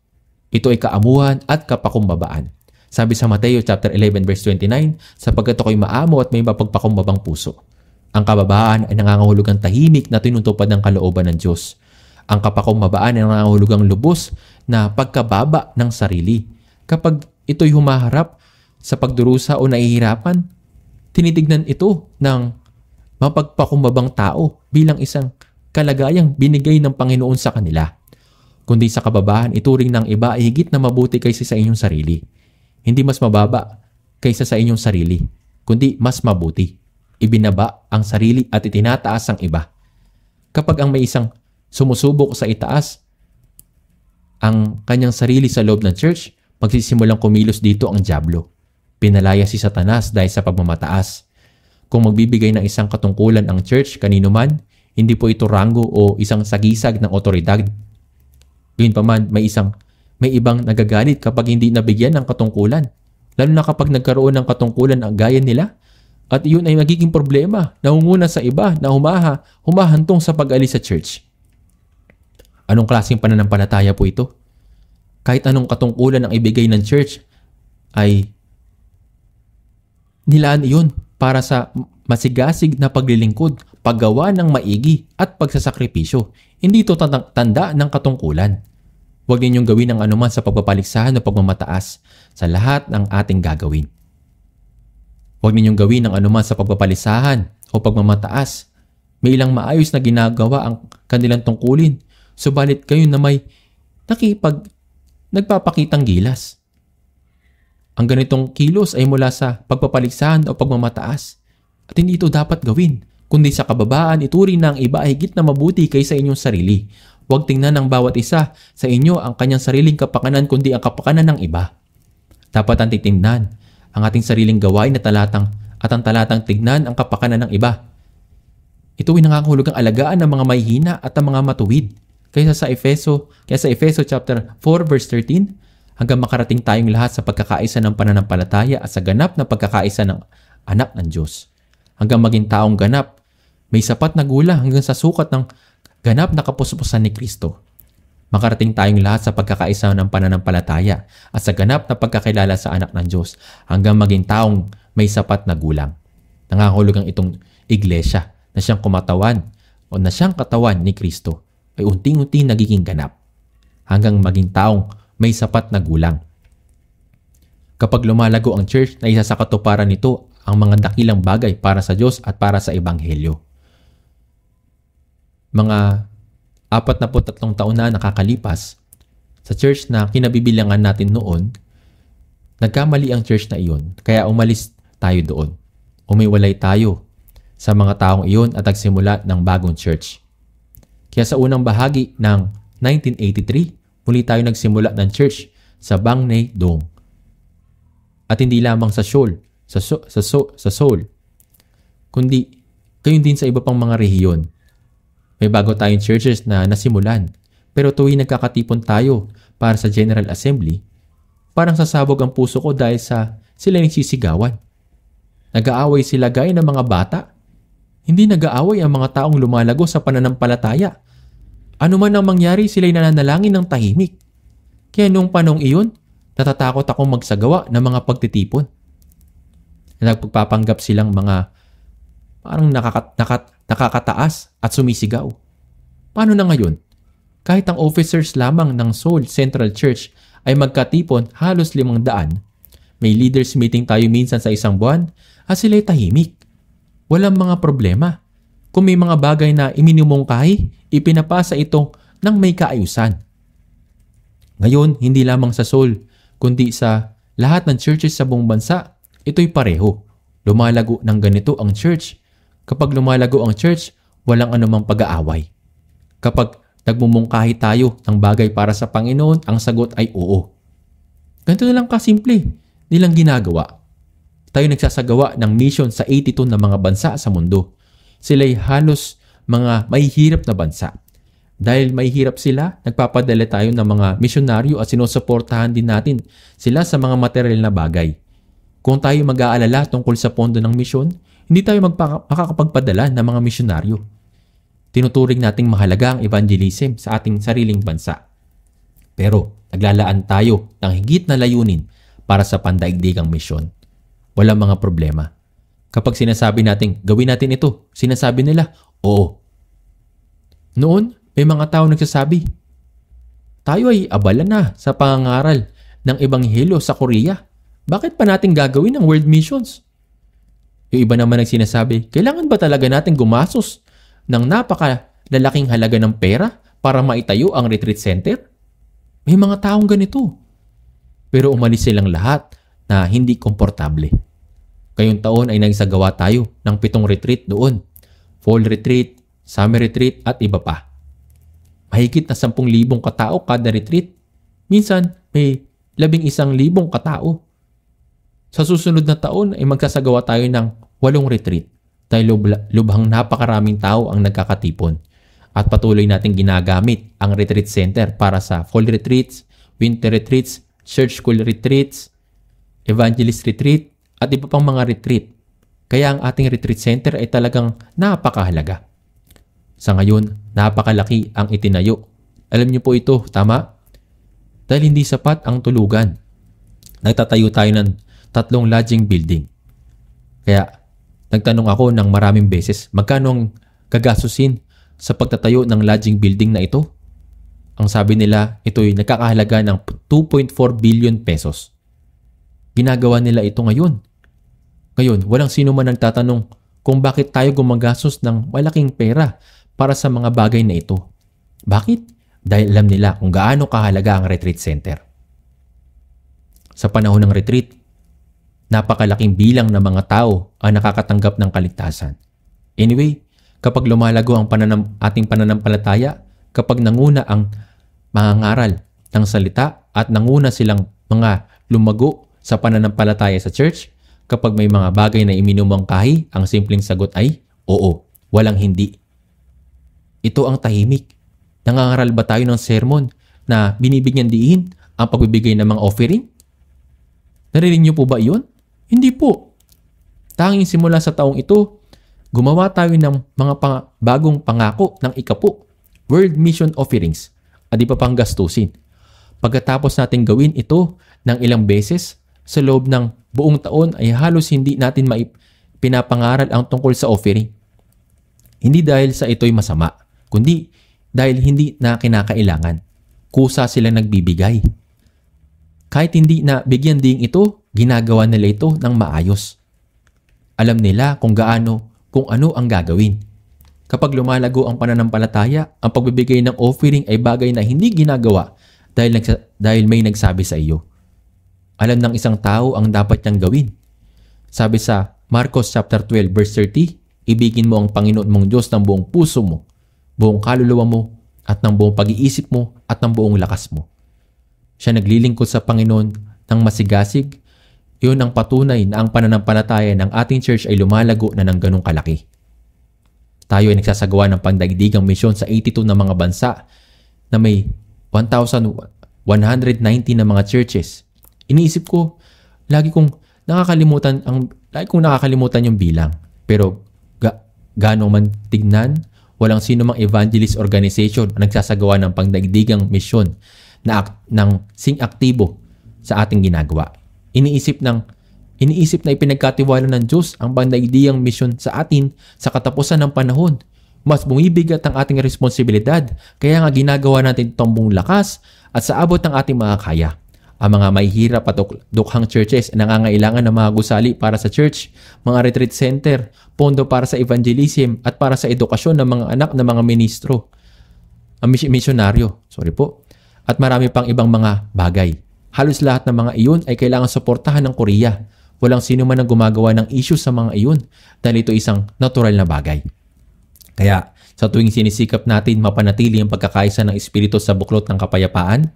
Ito ay kaamuhan at kapakumbabaan. Sabi sa Mateo chapter 11 verse 29, sapagkat ako'y maamo at may mapagpakumbabang puso. Ang kababaan ay nangangahulugang tahimik na tinutupad ng kalooban ng Diyos. Ang kapakumbabaan ay nangangahulugang lubos na pagkababa ng sarili. Kapag ito'y humaharap sa pagdurusa o nahihirapan, tinitignan ito ng mapagpakumbabang tao bilang isang kalagayang binigay ng Panginoon sa kanila. Kundi sa kababaan, ituring ng iba ay higit na mabuti kaysa sa inyong sarili. Hindi mas mababa kaysa sa inyong sarili, kundi mas mabuti. Ibinaba ang sarili at itinataas ang iba. Kapag ang may isang sumusubok sa itaas ang kanyang sarili sa loob ng church, magsisimulang kumilos dito ang dyablo. Pinalaya si Satanas dahil sa pagmamataas. Kung magbibigay ng isang katungkulan ang church kanino man, hindi po ito ranggo o isang sagisag ng otoridad. Gayunpaman, may ibang nagagalit kapag hindi nabigyan ng katungkulan. Lalo na kapag nagkaroon ng katungkulan ang gaya nila. At iyon ay magiging problema na hunguna sa iba na humahantong sa pag-alis sa church. Anong klaseng pananampalataya po ito? Kahit anong katungkulan ang ibigay ng church ay nilaan iyon para sa masigasig na paglilingkod, paggawa ng maigi at pagsasakripisyo. Hindi ito tanda ng katungkulan. Huwag ninyong gawin ang anuman sa pagpapaligsahan o pagmamataas sa lahat ng ating gagawin. Huwag ninyong gawin ang anuman sa pagpapalisahan o pagmamataas. May ilang maayos na ginagawa ang kanilang tungkulin, subalit kayo na may nagpapakitang gilas. Ang ganitong kilos ay mula sa pagpapalisahan o pagmamataas at hindi ito dapat gawin, kundi sa kababaan ituring na ang iba ay higit na mabuti kaysa inyong sarili. Huwag tingnan ng bawat isa sa inyo ang kanyang sariling kapakanan kundi ang kapakanan ng iba. Dapat ang titingnan ang ating sariling gawain at ang talatang tignan ang kapakanan ng iba. Ito ay nangangahulugang alagaan ng mga mahihina at ang mga matuwid. Kaya sa Efeso chapter 4 verse 13, hanggang makarating tayong lahat sa pagkakaisa ng pananampalataya at sa ganap na pagkakaisa ng anak ng Diyos. Hanggang maging taong ganap, may sapat na gulang hanggang sa sukat ng ganap na kapuspusan ni Kristo. Makarating tayong lahat sa pagkakaisa ng pananampalataya at sa ganap na pagkakilala sa anak ng Diyos hanggang maging taong may sapat na gulang. Nangangahulugang itong iglesia na siyang katawan ni Kristo ay unti-unti nagiging ganap hanggang maging taong may sapat na gulang. Kapag lumalago ang church, na isa sa katuparan nito ang mga dakilang bagay para sa Diyos at para sa Ebanghelyo. Mga 43 taon na nakakalipas, sa church na kinabibilangan natin noon, nagkamali ang church na iyon, kaya umalis tayo doon. Umiwalay tayo sa mga taong iyon at nagsimula ng bagong church. Kaya sa unang bahagi ng 1983, muli tayo nagsimula ng church sa Bang Nay Dong. At hindi lamang sa Seoul, kundi gayon din sa iba pang mga rehiyon. May bago tayong churches na nasimulan, pero tuwing nagkakatipon tayo para sa General Assembly, parang sasabog ang puso ko dahil sa sila nagsisigawan. Nag-aaway sila gaya ng mga bata. Hindi nag-aaway ang mga taong lumalago sa pananampalataya. Ano man ang mangyari, sila'y nananalangin ng tahimik. Kaya noong panong iyon, natatakot akong magsagawa ng mga pagtitipon. Nagpapanggap silang mga parang nakakataas at sumisigaw. Paano na ngayon? Kahit ang officers lamang ng Seoul Central Church ay magkatipon halos 500. May leaders meeting tayo minsan sa isang buwan at sila'y tahimik. Walang mga problema. Kung may mga bagay na iminumungkahi, ipinapasa ito ng may kaayusan. Ngayon, hindi lamang sa Seoul, kundi sa lahat ng churches sa buong bansa, ito'y pareho. Lumalago ng ganito ang church. Kapag lumalago ang church, walang anumang pag-aaway. Kapag nagmumungkahi tayo ng bagay para sa Panginoon, ang sagot ay oo. Ganito na lang kasimple nilang ginagawa. Tayo nagsasagawa ng mission sa 82 na mga bansa sa mundo. Sila'y halos mga mahihirap na bansa. Dahil mahihirap sila, nagpapadala tayo ng mga misyonaryo at sinusuportahan din natin sila sa mga material na bagay. Kung tayo mag-aalala tungkol sa pondo ng misyon, hindi tayo makakapagpadala ng mga misyonaryo. tinuturing nating mahalaga ang evangelism sa ating sariling bansa. Pero naglalaan tayo ng higit na layunin para sa pandaigdigang misyon. Walang mga problema. Kapag sinasabi nating gawin natin ito, sinasabi nila, oo. Noon, may mga tao nagsasabi, tayo ay abala na sa pangangaral ng Ebanghelyo sa Korea. Bakit pa natin gagawin ang world missions? Yung iba naman nagsinasabi, kailangan ba talaga natin gumastos ng napakalalaking halaga ng pera para maitayo ang retreat center? May mga taong ganito. Pero umalis silang lahat na hindi komportable. Ngayong taon ay nagsagawa tayo ng 7 retreat doon. Fall retreat, summer retreat at iba pa. Mahigit na 10,000 katao kada retreat. Minsan may 11,000 katao. Sa susunod na taon ay magsasagawa tayo ng 8 retreat dahil lubhang napakaraming tao ang nagkakatipon. At patuloy natin ginagamit ang retreat center para sa fall retreats, winter retreats, church school retreats, evangelist retreat, at iba pang mga retreat. Kaya ang ating retreat center ay talagang napakahalaga. Sa ngayon, napakalaki ang itinayo. Alam niyo po ito, tama? Dahil hindi sapat ang tulugan. Nagtatayo tayo ng 3 lodging building. Kaya, nagtanong ako ng maraming beses, magkano ang gagastusin sa pagtatayo ng lodging building na ito? Ang sabi nila, ito'y nakakahalaga ng 2.4 billion pesos. Ginagawa nila ito ngayon. Ngayon, walang sino man nagtatanong kung bakit tayo gumagastos ng malaking pera para sa mga bagay na ito. Bakit? Dahil alam nila kung gaano kahalaga ang retreat center. Sa panahon ng retreat, napakalaking bilang ng mga tao ang nakakatanggap ng kaligtasan. Anyway, kapag lumalago ang ating pananampalataya, kapag nanguna ang mangangaral ng salita at nanguna silang mga lumago sa pananampalataya sa church, kapag may mga bagay na iminumangkahi, ang simpleng sagot ay, oo, walang hindi. Ito ang tahimik. Nangangaral ba tayo ng sermon na binibigyan diin ang pagbibigay ng mga offering? Narinig niyo po ba iyon? Hindi po. Tanging simula sa taong ito, gumawa tayo ng mga bagong pangako ng ikapo, world mission offerings, at iba pang gastusin. Pagkatapos natin gawin ito ng ilang beses, sa loob ng buong taon ay halos hindi natin pinapangaral ang tungkol sa offering. Hindi dahil sa ito'y masama, kundi dahil hindi na kinakailangan. Kusa sila nagbibigay. Kahit hindi na bigyan ding ito, ginagawa nila ito ng maayos. Alam nila kung ano ang gagawin. Kapag lumalago ang pananampalataya, ang pagbibigay ng offering ay bagay na hindi ginagawa dahil may nagsabi sa iyo. Alam ng isang tao ang dapat niyang gawin. Sabi sa Marcos chapter 12 verse 30, ibigin mo ang Panginoon mong Diyos ng buong puso mo, buong kaluluwa mo, at ng buong pag-iisip mo, at ng buong lakas mo. Siya naglilingkod sa Panginoon ng masigasig. Iyon ang patunay na ang pananampalataya ng ating church ay lumalago na ng ganong kalaki. Tayo ay nagsasagawa ng pandaigdigang misyon sa 82 na mga bansa na may 1,190 na mga churches. Iniisip ko, lagi kong nakakalimutan yung bilang. Pero gaano man tignan, walang sino mang evangelist organization ang nagsasagawa ng pangdaigdigang misyon ng sing-aktibo sa ating ginagawa. Iniisip na ipinagkatiwala ng Diyos ang pangdaigdigang misyon sa atin sa katapusan ng panahon. Mas bumibigat ang ating responsibilidad, kaya nga ginagawa natin itong buong lakas at sa abot ng ating mga kaya. Ang mga mahihirap at dukhang churches ay nangangailangan ng mga gusali para sa church, mga retreat center, pondo para sa evangelism at para sa edukasyon ng mga anak ng mga ministro. Ang misyonaryo, at marami pang ibang mga bagay. Halos lahat ng mga iyon ay kailangan suportahan ng Korea. Walang sino man ang gumagawa ng issue sa mga iyon dahil ito isang natural na bagay. Kaya sa tuwing sinisikap natin mapanatili ang pagkakaisa ng Espiritu sa buklot ng kapayapaan,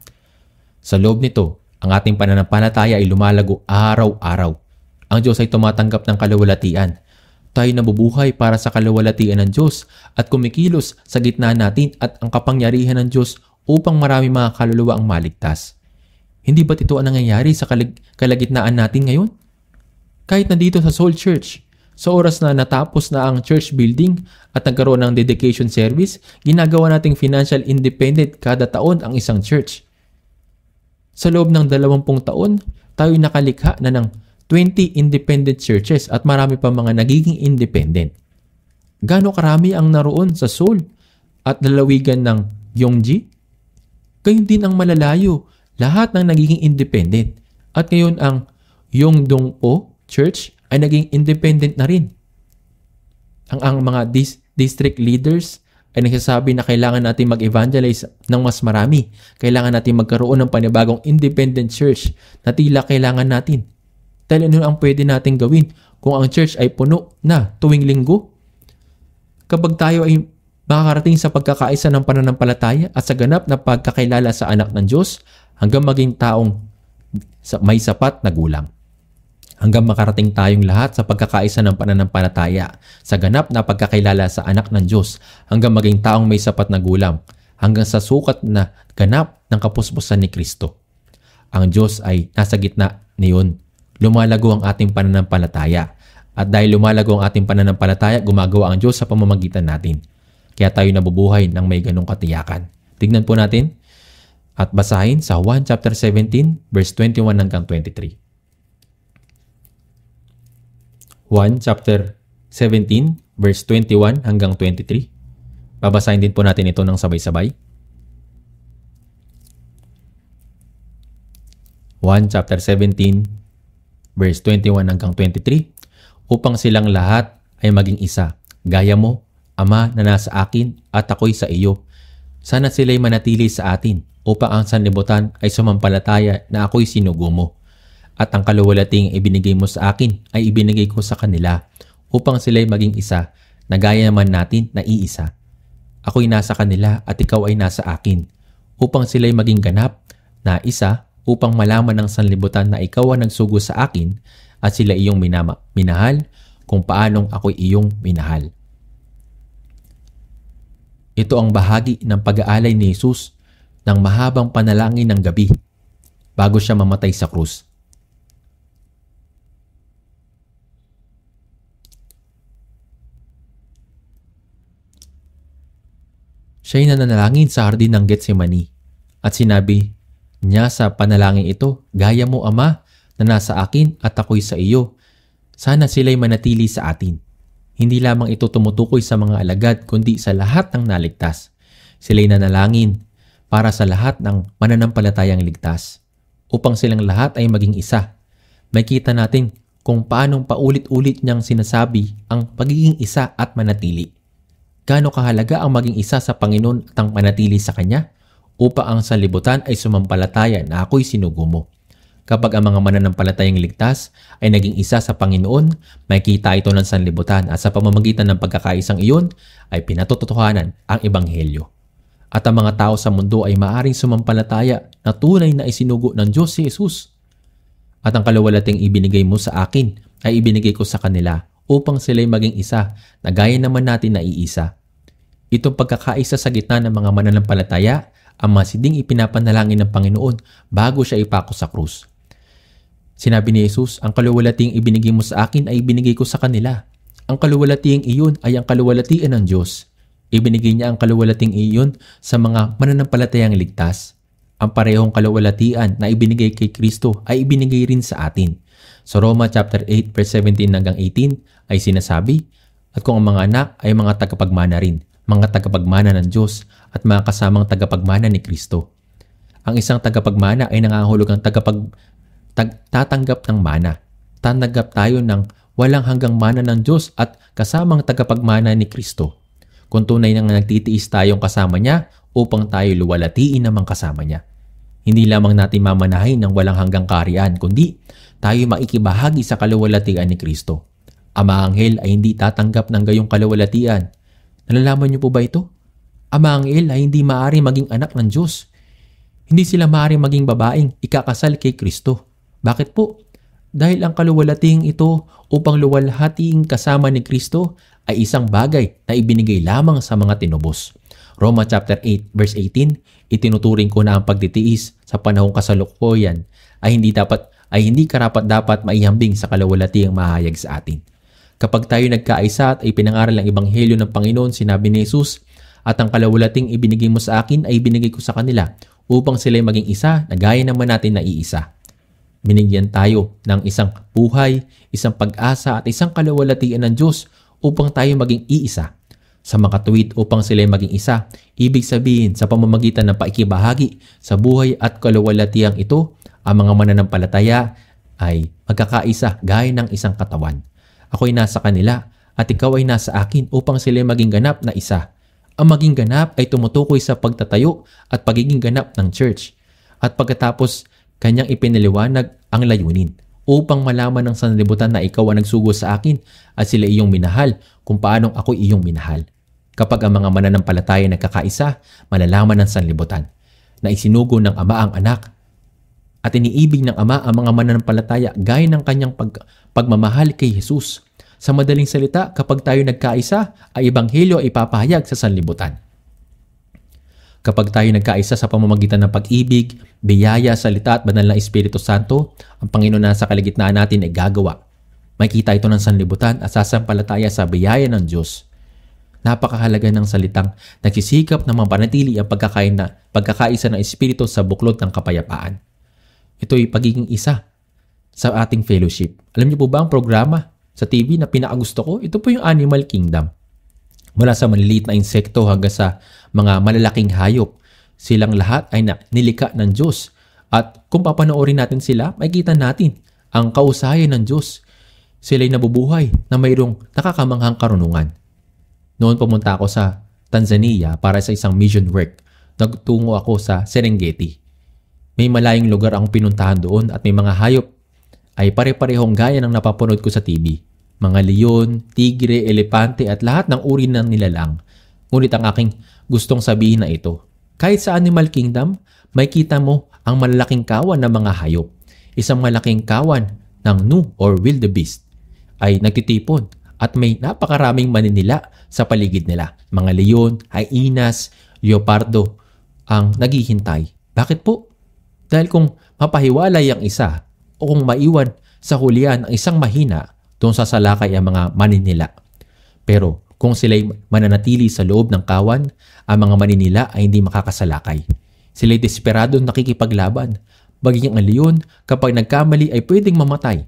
sa loob nito, ang ating pananampalataya ay lumalago araw-araw. Ang Diyos ay tumatanggap ng kaluwalhatian. Tayo nabubuhay para sa kaluwalhatian ng Diyos at kumikilos sa gitna natin at ang kapangyarihan ng Diyos upang marami mga kaluluwa ang maligtas. Hindi ba't ito ang nangyayari sa kalagitnaan natin ngayon? Kahit nandito sa Soul Church, Sa oras na natapos na ang church building at nagkaroon ng dedication service, ginagawa nating financial independent kada taon ang isang church. Sa loob ng 20 taon, tayo nakalikha na ng 20 independent churches at marami pa mga nagiging independent. Gaano karami ang naroon sa Seoul at lalawigan ng Gyeonggi? Gayun din ang malalayo, lahat ng nagiging independent. At ngayon ang Yongdong-o Church ay naging independent na rin. Ang mga district leaders ay nagsasabi na kailangan natin mag-evangelize ng mas marami. Kailangan natin magkaroon ng panibagong independent church na tila kailangan natin. Dahil ano ang pwede natin gawin kung ang church ay puno na tuwing linggo? Kapag tayo ay makakarating sa pagkakaisa ng pananampalataya at sa ganap na pagkakilala sa anak ng Diyos hanggang maging taong may sapat na gulang. Hanggang makarating tayong lahat sa pagkakaisa ng pananampalataya, sa ganap na pagkakilala sa anak ng Diyos, hanggang maging taong may sapat na gulang, hanggang sa sukat na ganap ng kapuspusan ni Kristo. Ang Diyos ay nasa gitna niyon. Lumalago ang ating pananampalataya. At dahil lumalago ang ating pananampalataya, gumagawa ang Diyos sa pamamagitan natin. Kaya tayo nabubuhay ng may ganong katiyakan. Tignan po natin at basahin sa 1 chapter 17 verse 21 hanggang 23. 1 chapter 17 verse 21 hanggang 23. Babasahin din po natin ito ng sabay-sabay. 1 chapter 17 verse 21 hanggang 23. Upang silang lahat ay maging isa, gaya mo, Ama, na nasa akin at ako'y sa iyo. Sana sila'y manatili sa atin upang ang sanlibutan ay sumampalataya na ako'y sinugo mo. At ang kaluwalhating ibinigay mo sa akin ay ibinigay ko sa kanila upang sila'y maging isa, na gaya naman natin na iisa. Ako'y nasa kanila at ikaw ay nasa akin, upang sila'y maging ganap na isa, upang malaman ng sanlibutan na ikaw ang nagsugo sa akin at sila iyong minahal kung paanong ako'y iyong minahal. Ito ang bahagi ng pag-aalay ni Jesus ng mahabang panalangin ng gabi bago siya mamatay sa krus. Siya'y nanalangin sa hardin ng Getsemani at sinabi niya sa panalangin ito, gaya mo, Ama, na nasa akin at ako'y sa iyo. Sana sila'y manatili sa atin. Hindi lamang ito tumutukoy sa mga alagad kundi sa lahat ng naligtas. Sila'y nanalangin para sa lahat ng mananampalatayang ligtas upang silang lahat ay maging isa. Makita natin kung paanong paulit-ulit niyang sinasabi ang pagiging isa at manatili. Gaano kahalaga ang maging isa sa Panginoon at ang manatili sa Kanya upang ang sanlibutan ay sumampalataya na ako'y sinugo mo. Kapag ang mga mananampalatayang ligtas ay naging isa sa Panginoon, makikita ito ng sanlibutan at sa pamamagitan ng pagkakaisang iyon ay pinatotohanan ang Ebanghelyo. At ang mga tao sa mundo ay maaring sumampalataya na tunay na isinugo ng Diyos si Jesus. At ang kaluwalhating ibinigay mo sa akin ay ibinigay ko sa kanila upang sila'y maging isa na gaya naman natin na iisa. Itong pagkakaisa sa gitna ng mga mananampalataya ang masiding ipinapanalangin ng Panginoon bago siya ipako sa krus. Sinabi ni Jesus, ang kaluwalhating ibinigay mo sa akin ay ibinigay ko sa kanila. Ang kaluwalhating iyon ay ang kaluwalhatian ng Diyos. Ibinigay niya ang kaluwalhating iyon sa mga mananampalatayang ligtas. Ang parehong kaluwalhatian na ibinigay kay Kristo ay ibinigay rin sa atin. Sa Roma chapter 8 verse 17 hanggang 18 ay sinasabi, at kung ang mga anak ay mga tagapagmana rin, mga tagapagmana ng Diyos at mga kasamang tagapagmana ni Kristo. Ang isang tagapagmana ay nangangahulugang tatanggap ng mana. Tanggap tayo ng walang hanggang mana ng Diyos at kasamang tagapagmana ni Kristo. Kung tunay nang nagtitiis tayong kasama niya upang tayo luwalhatiin namang kasama niya. Hindi lamang natin mamanahin ng walang hanggang kaharian, kundi tayo maikibahagi sa kaluwalhatian ni Kristo. Ang mga anghel ay hindi tatanggap ng gayong kaluwalhatian. Nalalaman niyo po ba ito? Ang mga anghel ay hindi maaari maging anak ng Diyos. Hindi sila maaari maging babaeng ikakasal kay Kristo. Bakit po? Dahil ang kaluwalhatiang ito upang luwalhating kasama ni Kristo ay isang bagay na ibinigay lamang sa mga tinubos. Roma chapter 8 verse 18, itinuturing ko na ang pagtitiis sa panahong kasalukuyan ay hindi karapat-dapat maihambing sa kaluwalhatiang mahayag sa atin. Kapag tayo nagkaisa at ay pinangaral ang ebanghelyo ng Panginoon, sinabi ni Jesus, at ang kalawalating ibinigay mo sa akin ay ibinigay ko sa kanila upang sila'y maging isa na gaya naman natin na iisa. Binigyan tayo ng isang buhay, isang pag-asa at isang kalawalatian ng Diyos upang tayo maging iisa. Sa makatuwid upang sila'y maging isa, ibig sabihin sa pamamagitan ng paikibahagi sa buhay at kalawalatiang ito, ang mga mananampalataya ay magkakaisa gaya ng isang katawan. Ako'y nasa kanila at ikaw ay nasa akin upang sila'y maging ganap na isa. Ang maging ganap ay tumutukoy sa pagtatayo at pagiging ganap ng church. At pagkatapos, kanyang ipinaliwanag ang layunin upang malaman ng sanlibutan na ikaw ang nagsugo sa akin at sila iyong minahal kung paanong ako iyong minahal. Kapag ang mga mananampalataya nagkakaisa, malalaman ng sanlibutan na isinugo ng Ama ang Anak at iniibig ng Ama ang mga mananampalataya gaya ng kanyang pagmamahal kay Jesus. Sa madaling salita, kapag tayo nagkaisa, ay ebanghelyo ay ipapahayag sa sanlibutan. Kapag tayo nagkaisa sa pamamagitan ng pag-ibig, biyaya, salita at banal na Espiritu Santo, ang Panginoon na sa kalagitnaan natin ay gagawa. Makikita ito ng sanlibutan at sasampalataya sa biyaya ng Diyos. Napakahalaga ng salitang nagsisikap na mapanatili ang pagkakaisa ng Espiritu sa buklod ng kapayapaan. Ito'y pagiging isa sa ating fellowship. Alam niyo po ba ang programa sa TV na pinakagusto ko? Ito po yung Animal Kingdom. Mula sa maliliit na insekto hanggang sa mga malalaking hayop, silang lahat ay nilikha ng Diyos. At kung papanoorin natin sila, makikita natin ang kausayan ng Diyos. Sila'y nabubuhay na mayroong nakakamanghang karunungan. Noon pumunta ako sa Tanzania para sa isang mission work. Nagtungo ako sa Serengeti. May malayong lugar akong pinuntahan doon at may mga hayop ay pare-parehong gaya ng napapanood ko sa TV. Mga leon, tigre, elepante at lahat ng uri ng nilalang. Ngunit ang aking gustong sabihin na ito, kahit sa Animal Kingdom, may kita mo ang malalaking kawan ng mga hayop. Isang malaking kawan ng gnu or wildebeest ay nagtitipon at may napakaraming maninila sa paligid nila. Mga leon, hyenas, leopardo ang naghihintay. Bakit po? Dahil kung mapahiwalay ang isa o kung maiwan sa hulihan ang isang mahina, doon sasalakay ang mga maninila. Pero kung sila'y mananatili sa loob ng kawan, ang mga maninila ay hindi makakasalakay. Sila'y desperado nakikipaglaban. Baging ang leon, kapag nagkamali ay pwedeng mamatay.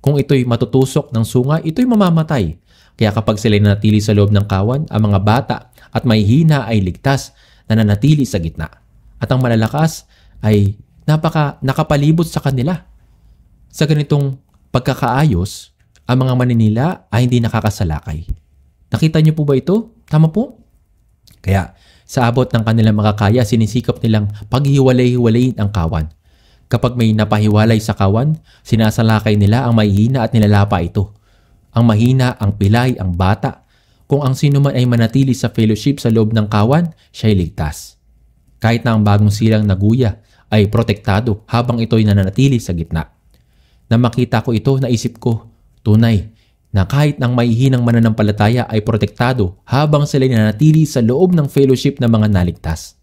Kung ito'y matutusok ng sunga, ito'y mamamatay. Kaya kapag sila'y nanatili sa loob ng kawan, ang mga bata at mahihina ay ligtas na nanatili sa gitna. At ang malalakas ay nakapalibot sa kanila. Sa ganitong pagkakaayos, ang mga maninila ay hindi nakakasalakay. Nakita niyo po ba ito? Tama po? Kaya sa abot ng kanilang makakaya, sinisikap nilang paghiwalay-hiwalayin ang kawan. Kapag may napahiwalay sa kawan, sinasalakay nila ang mahihina at nilalapa ito. Ang mahina, ang pilay, ang bata. Kung ang sino man ay manatili sa fellowship sa loob ng kawan, siya'y ligtas. Kahit na ang bagong silang naguya ay protektado habang ito'y nananatili sa gitna. Na makita ko ito, naisip ko, tunay na kahit ang maihinang mananampalataya ay protektado habang sila nanatili sa loob ng fellowship ng mga naligtas.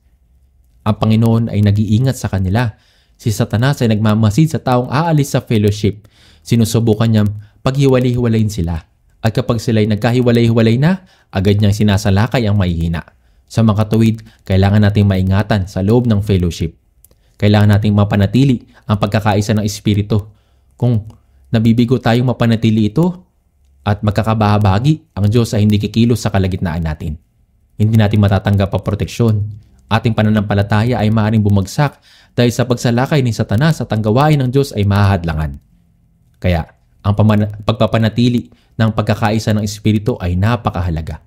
Ang Panginoon ay nag-iingat sa kanila. Si Satanas ay nagmamasid sa taong aalis sa fellowship. Sinusubukan niyang paghiwalay-hiwalayin sila. At kapag sila ay nagkahiwalay-hiwalay na, agad niyang sinasalakay ang mahihina. Sa mga tuwid, kailangan nating maingatan sa loob ng fellowship. Kailangan nating mapanatili ang pagkakaisa ng Espiritu. Kung nabibigo tayong mapanatili ito at magkakabahabagi, ang Diyos ay hindi kikilos sa kalagitnaan natin. Hindi natin matatanggap ang proteksyon. Ating pananampalataya ay maaaring bumagsak dahil sa pagsalakay ni Satanas at ang gawain ng Diyos ay mahahadlangan. Kaya, ang pagpapanatili ng pagkakaisa ng Espiritu ay napakahalaga.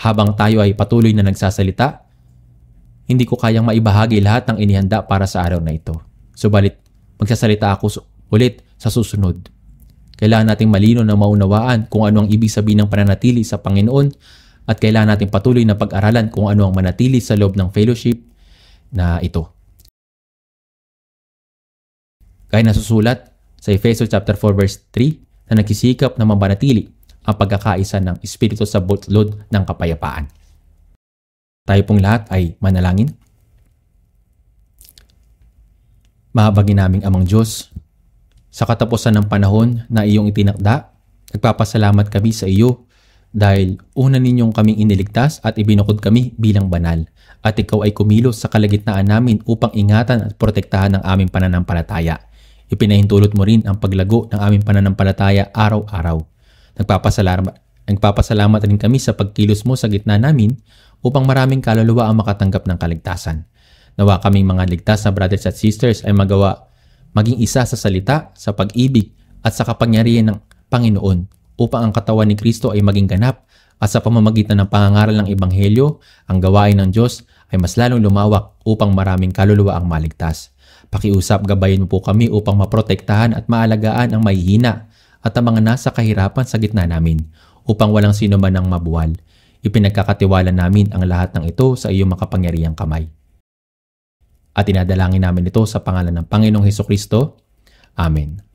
Habang tayo ay patuloy na nagsasalita, hindi ko kayang maibahagi lahat ng inihanda para sa araw na ito. Subalit, magsasalita ako ulit sa susunod. Kailangan nating malino na maunawaan kung ano ang ibig sabihin ng pananatili sa Panginoon at kailangan nating patuloy na pag-aralan kung ano ang manatili sa loob ng fellowship na ito. Kaya nasusulat sa Efeso chapter 4 verse 3 na nagsisikap na mapanatili ang pagkakaisa ng Espiritu sa buklod ng kapayapaan. Tayo pong lahat ay manalangin. Mahabagin naming Amang Diyos, sa katapusan ng panahon na iyong itinakda, Nagpapasalamat kami sa iyo dahil una ninyong kaming iniligtas at ibinukod kami bilang banal. At ikaw ay kumilos sa kalagitnaan namin upang ingatan at protektahan ang aming pananampalataya. Ipinahintulot mo rin ang paglago ng aming pananampalataya araw-araw. Nagpapasalamat rin kami sa pagkilos mo sa gitna namin upang maraming kaluluwa ang makatanggap ng kaligtasan. Nawa kaming mga ligtas na brothers at sisters ay maging isa sa salita, sa pag-ibig at sa kapangyarihan ng Panginoon upang ang katawan ni Kristo ay maging ganap at sa pamamagitan ng pangangaral ng Ebanghelyo, ang gawain ng Diyos ay mas lalong lumawak upang maraming kaluluwa ang maligtas. Pakiusap gabayin mo po kami upang maprotektahan at maalagaan ang mahihina at ang mga nasa kahirapan sa gitna namin upang walang sino man ang mabuwal. Ipinagkakatiwala namin ang lahat ng ito sa iyong makapangyarihang kamay. At inadalangin namin ito sa pangalan ng Panginoong Hesukristo. Amen.